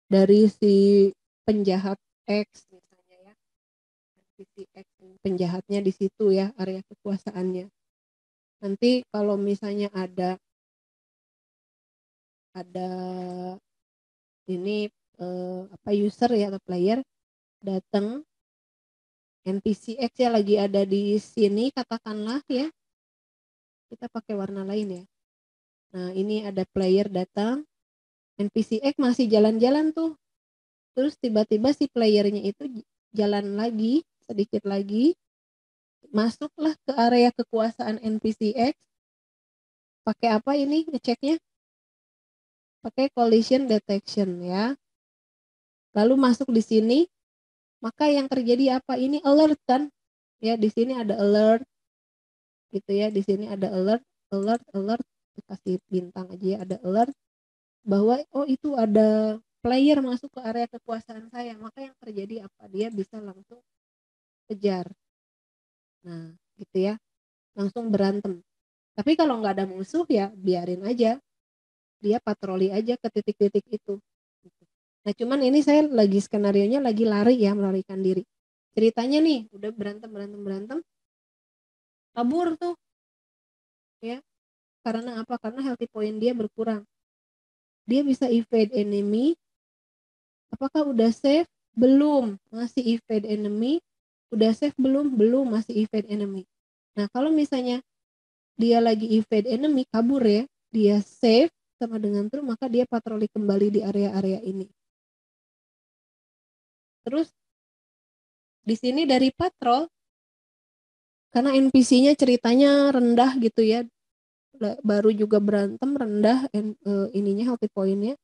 dari si penjahat X misalnya ya. Si X penjahatnya di situ ya, area kekuasaannya. Nanti kalau misalnya ada ini user ya atau player datang, NPC X ya lagi ada di sini katakanlah ya, kita pakai warna lain ya. Nah ini ada player datang, NPC X masih jalan-jalan tuh, terus tiba-tiba si playernya itu jalan lagi sedikit lagi, masuklah ke area kekuasaan NPC X. Pakai apa ini ngeceknya? Pakai collision detection ya. Lalu masuk di sini, maka yang terjadi apa? Ini alert kan? Ya di sini ada alert, gitu ya. Di sini ada alert, kasih bintang aja ya, ada alert bahwa oh itu ada player masuk ke area kekuasaan saya. Maka yang terjadi apa? Dia bisa langsung kejar. Nah, gitu ya. Langsung berantem. Tapi kalau nggak ada musuh ya biarin aja. Dia patroli aja ke titik-titik itu. Nah cuman ini saya lagi skenarionya lagi lari ya, melarikan diri. Ceritanya nih udah berantem, kabur tuh ya. Karena apa? Karena healthy point dia berkurang. Dia bisa evade enemy. Apakah udah save? Belum, masih evade enemy. Udah save belum? Belum, masih evade enemy. Nah kalau misalnya dia lagi evade enemy, kabur ya, dia save sama dengan true, maka dia patroli kembali di area-area ini. Terus di sini dari patrol, karena NPC-nya ceritanya rendah gitu ya, baru juga berantem rendah ininya healthy point-nya,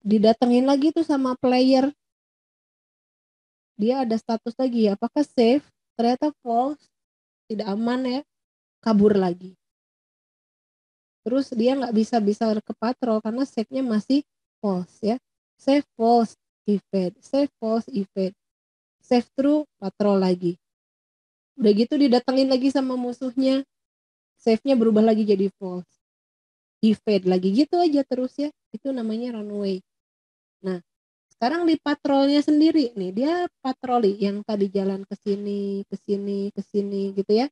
didatengin lagi tuh sama player, dia ada status lagi, apakah safe? Ternyata false, tidak aman ya, kabur lagi. Terus dia nggak bisa ke patrol karena save-nya masih false ya. Save false, evade, save false, evade, save true, patrol lagi. Udah gitu didatengin lagi sama musuhnya, save-nya berubah lagi jadi false, evade lagi, gitu aja terus ya. Itu namanya runway. Nah sekarang di patrolnya sendiri nih, dia patroli yang tadi jalan ke sini gitu ya,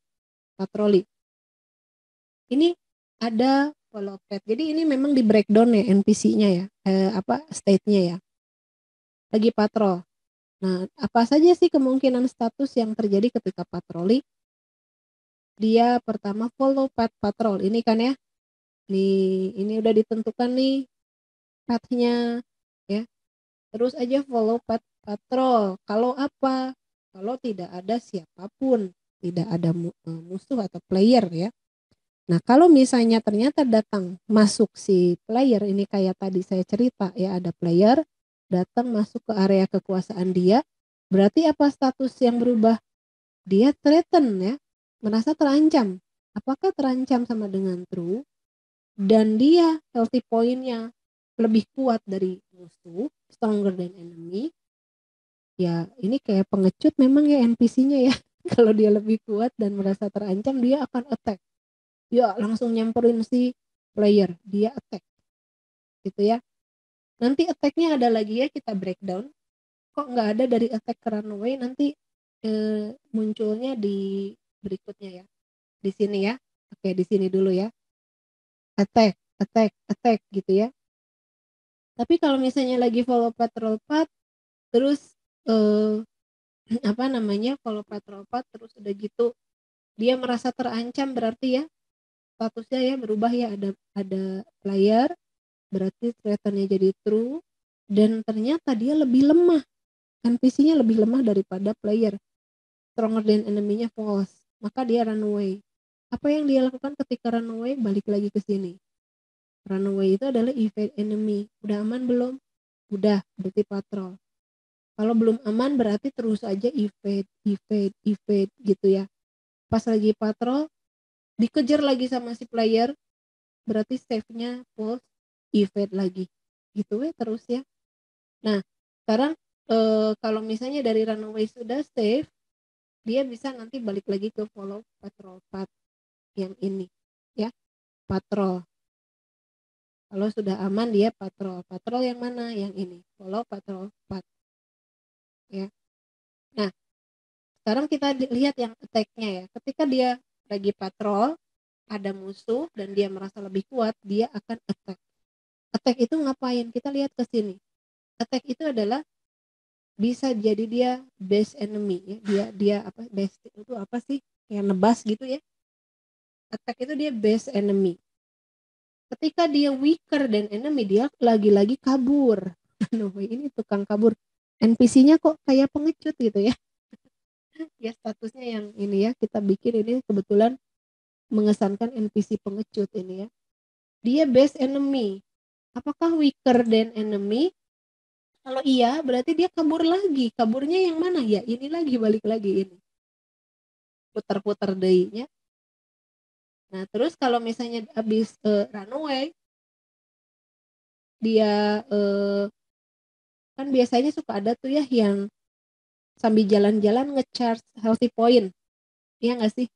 patroli. Ini ada follow path. Jadi ini memang di breakdown ya NPC-nya ya, state-nya ya. Lagi patrol. Nah, apa saja sih kemungkinan status yang terjadi ketika patroli? Dia pertama follow path patrol. Ini kan ya. Ini udah ditentukan nih path-nya ya. Terus aja follow path patrol. Kalau apa? Kalau tidak ada siapapun, tidak ada musuh atau player ya. Nah kalau misalnya ternyata datang masuk si player, ini kayak tadi saya cerita ya, ada player datang masuk ke area kekuasaan dia, berarti apa status yang berubah? Dia threaten ya, merasa terancam. Apakah terancam sama dengan true? Dan dia healthy point-nya lebih kuat dari musuh, stronger than enemy. Ya ini kayak pengecut memang ya NPC-nya ya. Kalau dia lebih kuat dan merasa terancam, dia akan attack. Ya langsung nyamperin si player, dia attack gitu ya. Nanti attack-nya ada lagi ya, kita breakdown. Kok nggak ada dari attack ke runway, nanti munculnya di berikutnya ya. Di sini ya. Oke, di sini dulu ya. Attack gitu ya. Tapi kalau misalnya lagi follow patrol path terus follow patrol path terus udah gitu dia merasa terancam, berarti ya statusnya ya berubah ya, ada player, berarti threatennya jadi true, dan ternyata dia lebih lemah, NPC-nya lebih lemah daripada player, stronger than enemy-nya false, maka dia run away. Apa yang dia lakukan ketika run away? Balik lagi ke sini. Run away itu adalah evade enemy. Udah aman belum? Udah, berarti patrol. Kalau belum aman berarti terus aja evade gitu ya. Pas lagi patrol dikejar lagi sama si player, berarti save-nya false, evade lagi. Gitu ya terus ya. Nah, sekarang kalau misalnya dari runaway sudah save, dia bisa nanti balik lagi ke follow patrol path yang ini ya, patrol. Kalau sudah aman dia patrol yang mana? Yang ini, follow patrol path ya. Nah, sekarang kita lihat yang attack-nya ya. Ketika dia lagi patrol, ada musuh dan dia merasa lebih kuat, dia akan attack. Attack itu ngapain? Kita lihat ke sini. Attack itu adalah bisa jadi dia base enemy ya. Dia apa? Base itu apa sih? Yang nebas gitu ya. Attack itu dia base enemy. Ketika dia weaker than enemy, dia lagi-lagi kabur. Ini tukang kabur. NPC-nya kok kayak pengecut gitu ya. Ya statusnya yang ini ya, kita bikin ini kebetulan mengesankan NPC pengecut ini ya. Dia base enemy. Apakah weaker than enemy? Kalau iya berarti dia kabur lagi. Kaburnya yang mana? Ya ini lagi, balik lagi ini. Putar-putar daynya. Nah terus kalau misalnya habis runaway, dia kan biasanya suka ada tuh ya yang sambil jalan-jalan nge-charge healthy point. Iya nggak sih?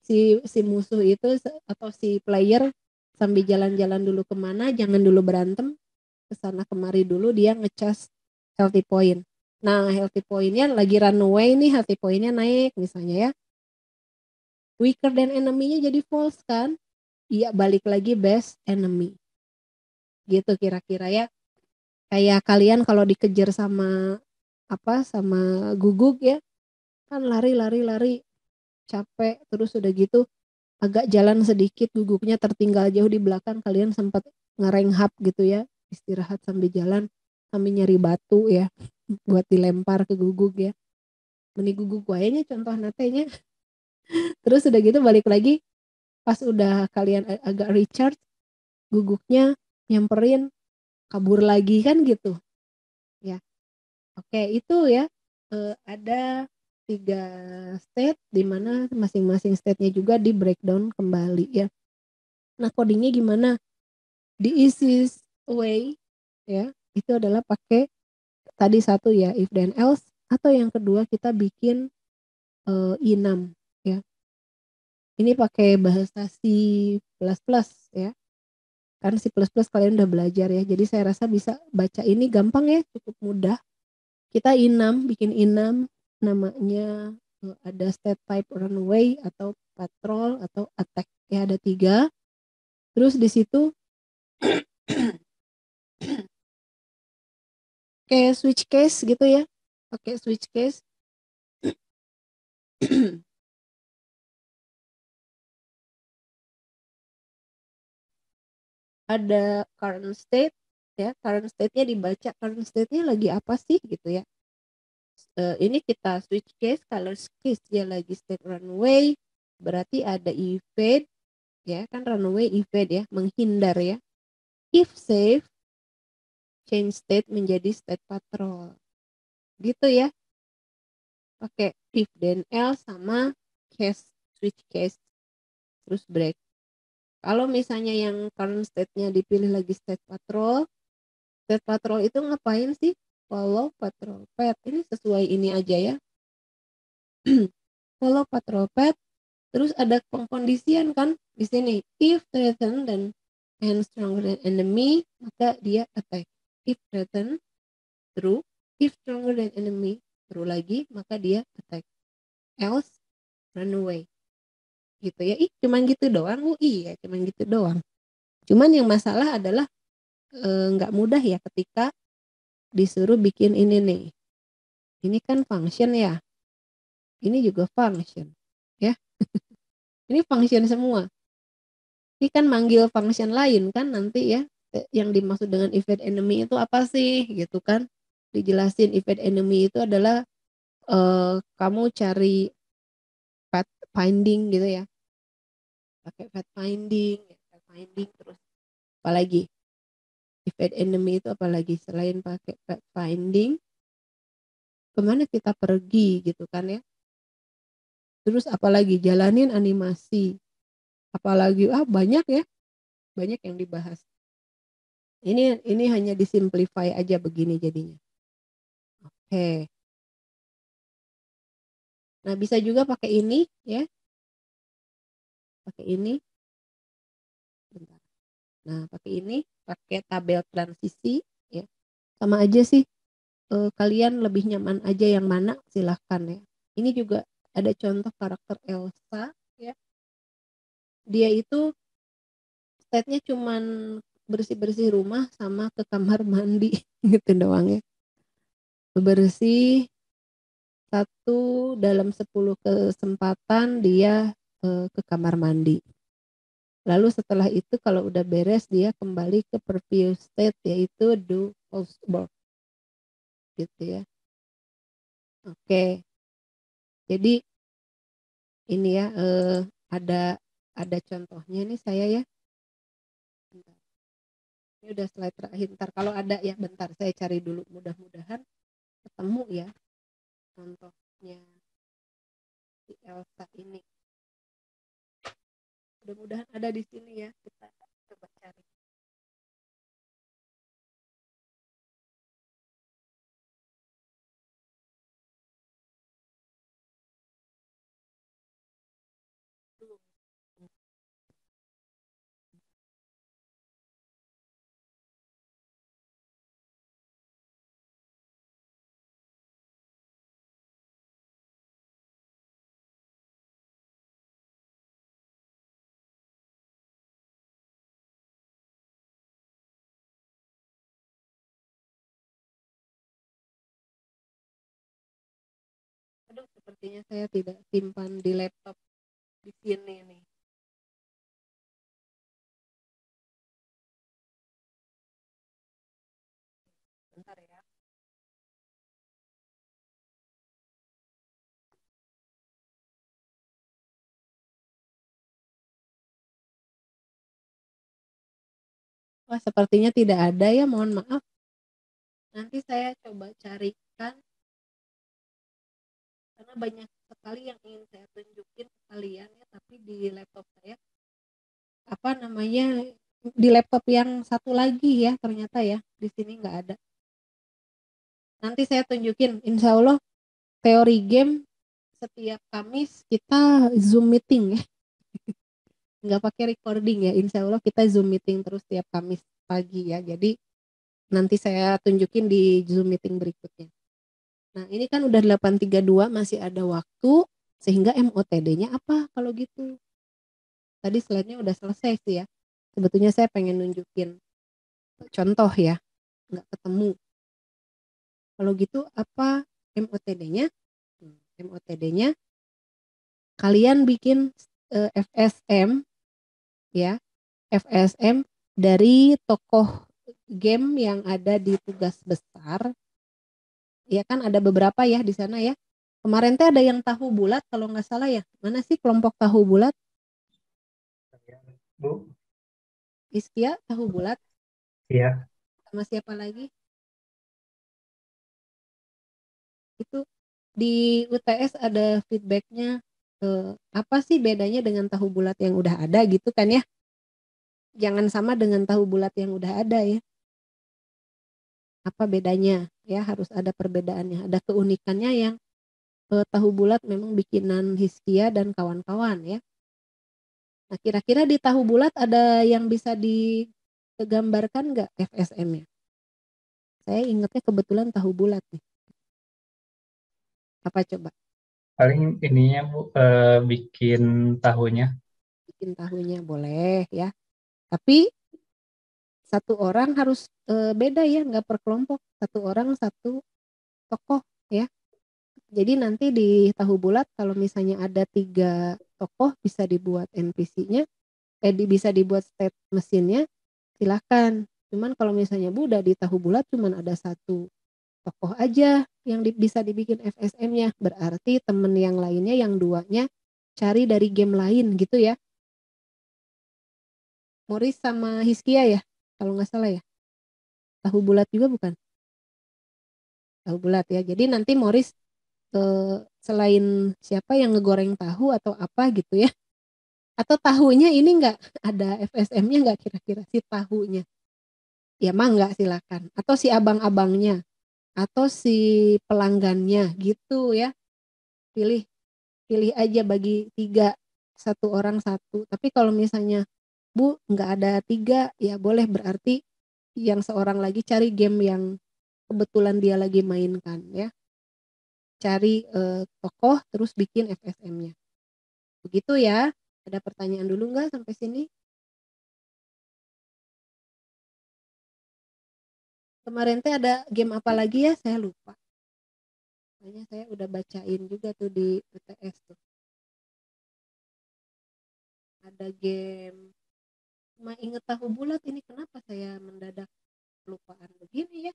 Si musuh itu atau si player sambil jalan-jalan dulu kemana, jangan dulu berantem, kesana kemari dulu dia ngecas healthy point. Nah healthy pointnya lagi run away nih, healthy pointnya naik misalnya ya, weaker than enemy-nya jadi false kan, iya balik lagi best enemy gitu kira-kira ya. Kayak kalian kalau dikejar sama guguk ya, kan lari capek, terus udah gitu agak jalan sedikit guguknya tertinggal jauh di belakang, kalian sempat ngerenghap gitu ya, istirahat sambil jalan sambil nyari batu ya buat dilempar ke guguk ya, meni guguk wayanya contoh natenya. Terus udah gitu balik lagi pas udah kalian agak recharge, guguknya nyamperin kabur lagi kan gitu ya. Oke itu ya, ada 3 state di mana masing-masing state-nya juga di breakdown kembali ya. Nah codingnya gimana? The easiest way ya itu adalah pakai tadi satu ya, if then else, atau yang kedua kita bikin I6 ya. Ini pakai bahasa C++ ya. Kan C++ kalian udah belajar ya. Jadi saya rasa bisa baca ini gampang ya, cukup mudah. Kita I6, bikin I6 namanya ada state type runaway atau patrol atau attack ya, ada 3. Terus di situ kayak switch case gitu ya, pakai switch case. Ada current state ya, current state-nya dibaca, current state-nya lagi apa sih gitu ya. Ini kita switch case, kalau case dia lagi state runaway berarti ada evade ya, kan runaway evade ya, menghindar ya. If safe, change state menjadi state patrol gitu ya, pakai if then else sama case, switch case terus break. Kalau misalnya yang current state-nya dipilih lagi state patrol itu ngapain sih? Follow patrol path. Ini sesuai ini aja ya. Follow patrol path. Terus ada pengkondisian kan di sini. If threatened and stronger than enemy, maka dia attack. If threatened, true. If stronger than enemy, Seru lagi, maka dia attack. Else, run away. Gitu ya. Cuman gitu doang. Iya, cuman gitu doang. Cuman yang masalah adalah nggak mudah ya ketika disuruh bikin ini nih. Ini kan function ya. Ini juga function. Ya. Ini function semua. Ini kan manggil function lain kan nanti ya. Yang dimaksud dengan event enemy itu apa sih gitu kan. Dijelasin event enemy itu adalah kamu cari path finding gitu ya. Pakai path finding terus apalagi event enemy itu apalagi selain pakai path finding kemana kita pergi gitu kan ya. Terus apalagi jalanin animasi. Apalagi banyak ya. Banyak yang dibahas. Ini hanya disimplify aja begini jadinya. Oke. Nah, bisa juga pakai ini ya. Pakai ini. Bentar. Nah, pakai ini, pakai tabel transisi ya. Sama aja sih. Kalian lebih nyaman aja yang mana silahkan ya. Ini juga ada contoh karakter Elsa ya. Dia itu state-nya cuman bersih-bersih rumah sama ke kamar mandi gitu doang ya. Bersih 1 dalam 10 kesempatan dia ke kamar mandi. Lalu setelah itu kalau udah beres dia kembali ke previous state yaitu do housework. Gitu ya. Oke. Jadi ini ya ada contohnya nih saya ya. Bentar. Ini udah slide terakhir. Bentar kalau ada ya bentar saya cari dulu mudah-mudahan ketemu ya contohnya si Elsa ini. Mudah-mudahan ada di sini ya, kita coba cari. Aduh, sepertinya saya tidak simpan di laptop di sini nih. Bentar ya. Wah, sepertinya tidak ada ya, mohon maaf. Nanti saya coba carikan karena banyak sekali yang ingin saya tunjukin ke kalian ya, tapi di laptop saya apa namanya di laptop yang satu lagi ya ternyata ya di sini nggak ada. Nanti saya tunjukin, insya Allah teori game setiap Kamis kita Zoom meeting ya, nggak pakai recording ya, insya Allah kita Zoom meeting terus setiap Kamis pagi ya. Jadi nanti saya tunjukin di Zoom meeting berikutnya. Nah ini kan udah 8.32 masih ada waktu sehingga MOTD-nya apa kalau gitu? Tadi slide-nya udah selesai sih ya. Sebetulnya saya pengen nunjukin contoh ya, nggak ketemu. Kalau gitu apa MOTD-nya? MOTD-nya kalian bikin FSM ya, FSM dari tokoh game yang ada di tugas besar. Ya kan ada beberapa ya di sana ya. Kemarin teh ada yang tahu bulat kalau nggak salah ya. Mana sih kelompok tahu bulat? Bu, Iskia tahu bulat iya. sama siapa lagi? Itu di UTS ada feedbacknya apa sih bedanya dengan tahu bulat yang udah ada gitu kan ya? Jangan sama dengan tahu bulat yang udah ada ya. Apa bedanya? Ya harus ada perbedaannya, ada keunikannya yang tahu bulat memang bikinan Hiskia dan kawan-kawan ya. Nah kira-kira di tahu bulat ada yang bisa digambarkan nggak FSM-nya? Saya ingatnya kebetulan tahu bulat nih. Apa coba? Paling ininya Bu, bikin tahunya. Bikin tahunya boleh ya. Tapi satu orang harus beda ya, nggak per kelompok. Satu orang satu tokoh ya. Jadi nanti di tahu bulat kalau misalnya ada 3 tokoh bisa dibuat NPC-nya, bisa dibuat state mesinnya, silakan. Cuman kalau misalnya Bu udah di tahu bulat cuman ada satu tokoh aja yang bisa dibikin FSM-nya, berarti temen yang lainnya yang duanya cari dari game lain gitu ya. Morris sama Hiskia ya, kalau nggak salah ya. Tahu bulat juga bukan? Tahu bulat ya. Jadi nanti Morris selain siapa yang ngegoreng tahu atau apa gitu ya. Atau tahunya ini nggak ada FSM-nya nggak kira-kira si tahunya? Ya mah nggak silakan. Atau si abang-abangnya. Atau si pelanggannya gitu ya. Pilih pilih aja bagi 3, satu orang satu. Tapi kalau misalnya Bu nggak ada 3 ya boleh berarti yang seorang lagi cari game yang kebetulan dia lagi mainkan ya. Cari tokoh terus bikin FSM-nya. Begitu ya. Ada pertanyaan dulu nggak sampai sini? Kemarin teh ada game apa lagi ya? Saya lupa. Kayaknya saya udah bacain juga tuh di UTS tuh. Ada game. Cuma inget tahu bulat ini kenapa saya mendadak kelupaan begini ya.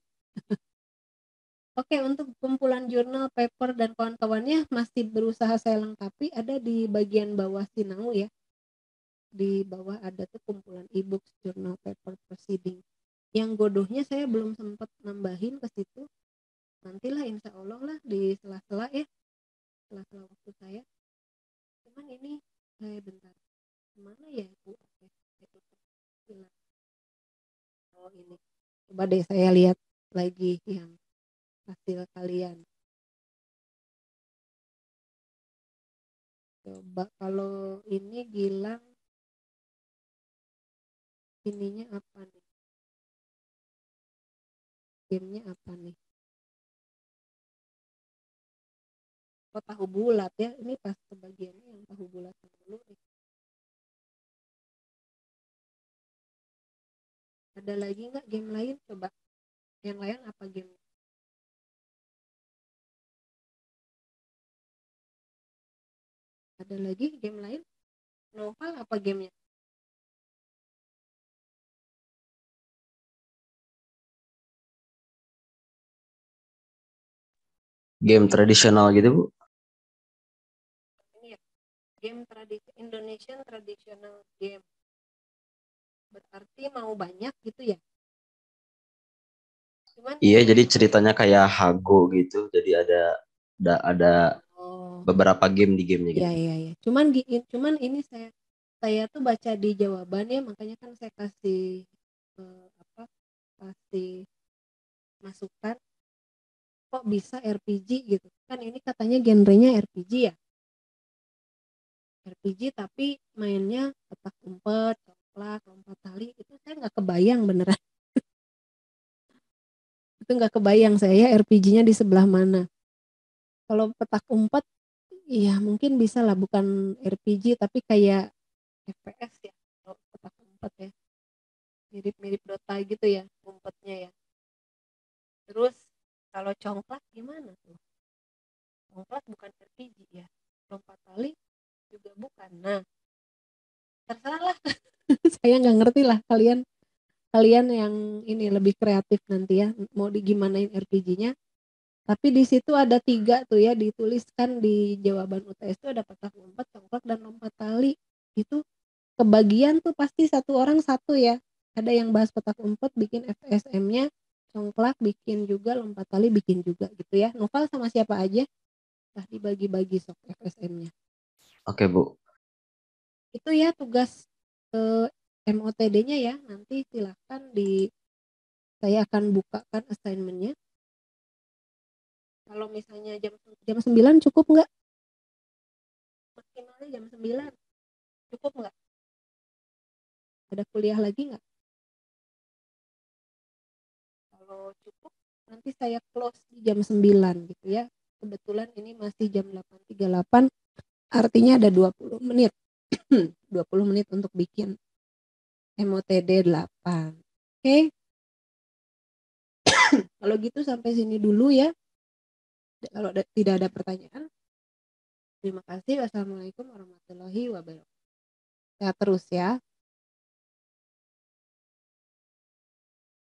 Oke, untuk kumpulan jurnal, paper, dan kawan-kawannya masih berusaha saya lengkapi. Ada di bagian bawah Sinau ya. Di bawah ada tuh kumpulan e-books, jurnal, paper, proceeding. Yang godohnya saya belum sempat nambahin ke situ. Nantilah insya Allah lah di sela-sela ya. Sela-sela waktu saya. Cuman ini, bentar. Kemana ya Bu? Oke, saya tutup. Hilang. Oh ini. Coba deh saya lihat lagi yang hasil kalian. Coba kalau ini Gilang ininya apa nih? Gamenya apa nih? Oh tahu bulat ya. Ini pas kebagiannya yang tahu bulat dulu nih. Ada lagi nggak game lain? Coba yang lain apa game? Ada lagi game lain? Novel apa gamenya? Game tradisional gitu, Bu. Ini ya, game tradisi Indonesian traditional game. Berarti mau banyak gitu ya? Cuman Iya, jadi ceritanya kayak Hago gitu. Jadi ada oh beberapa game di gamenya iya gitu. iya iya. Cuman ini saya tuh baca di jawaban ya, makanya kan saya kasih kasih masukan kok bisa RPG gitu. Kan ini katanya genrenya RPG ya. RPG tapi mainnya petak umpet, congklak, lompat tali itu saya nggak kebayang beneran. Itu nggak kebayang saya RPG-nya di sebelah mana. Kalau petak umpet, iya mungkin bisa lah bukan RPG tapi kayak FPS ya. Kalau petak umpet ya, mirip-mirip Dota gitu ya umpetnya ya. Terus kalau congklak gimana tuh? Congklak bukan RPG ya. Lompat tali juga bukan. Nah, terserah lah. Saya nggak ngerti lah kalian kalian yang ini lebih kreatif nanti ya mau digimanain RPG-nya. Tapi di situ ada 3 tuh ya dituliskan di jawaban UTS itu ada petak umpet, congklak dan lompat tali. Itu kebagian tuh pasti satu orang satu ya. Ada yang bahas petak umpet bikin FSM-nya, congklak bikin juga, lompat tali bikin juga gitu ya. Novel sama siapa aja? Nah dibagi-bagi sok FSM-nya. Oke, Bu. Itu ya tugas MOTD-nya ya. Nanti silahkan saya akan bukakan assignment-nya. Kalau misalnya jam 9 cukup nggak? Maksimalnya jam 9. Cukup nggak? Ada kuliah lagi nggak? Kalau cukup nanti saya close di jam 9 gitu ya. kebetulan ini masih jam 8.38, artinya ada 20 menit. 20 menit untuk bikin MOTD 8. Oke. Kalau gitu sampai sini dulu ya. Kalau tidak ada pertanyaan, terima kasih. Wassalamualaikum warahmatullahi wabarakatuh. Sehat terus ya.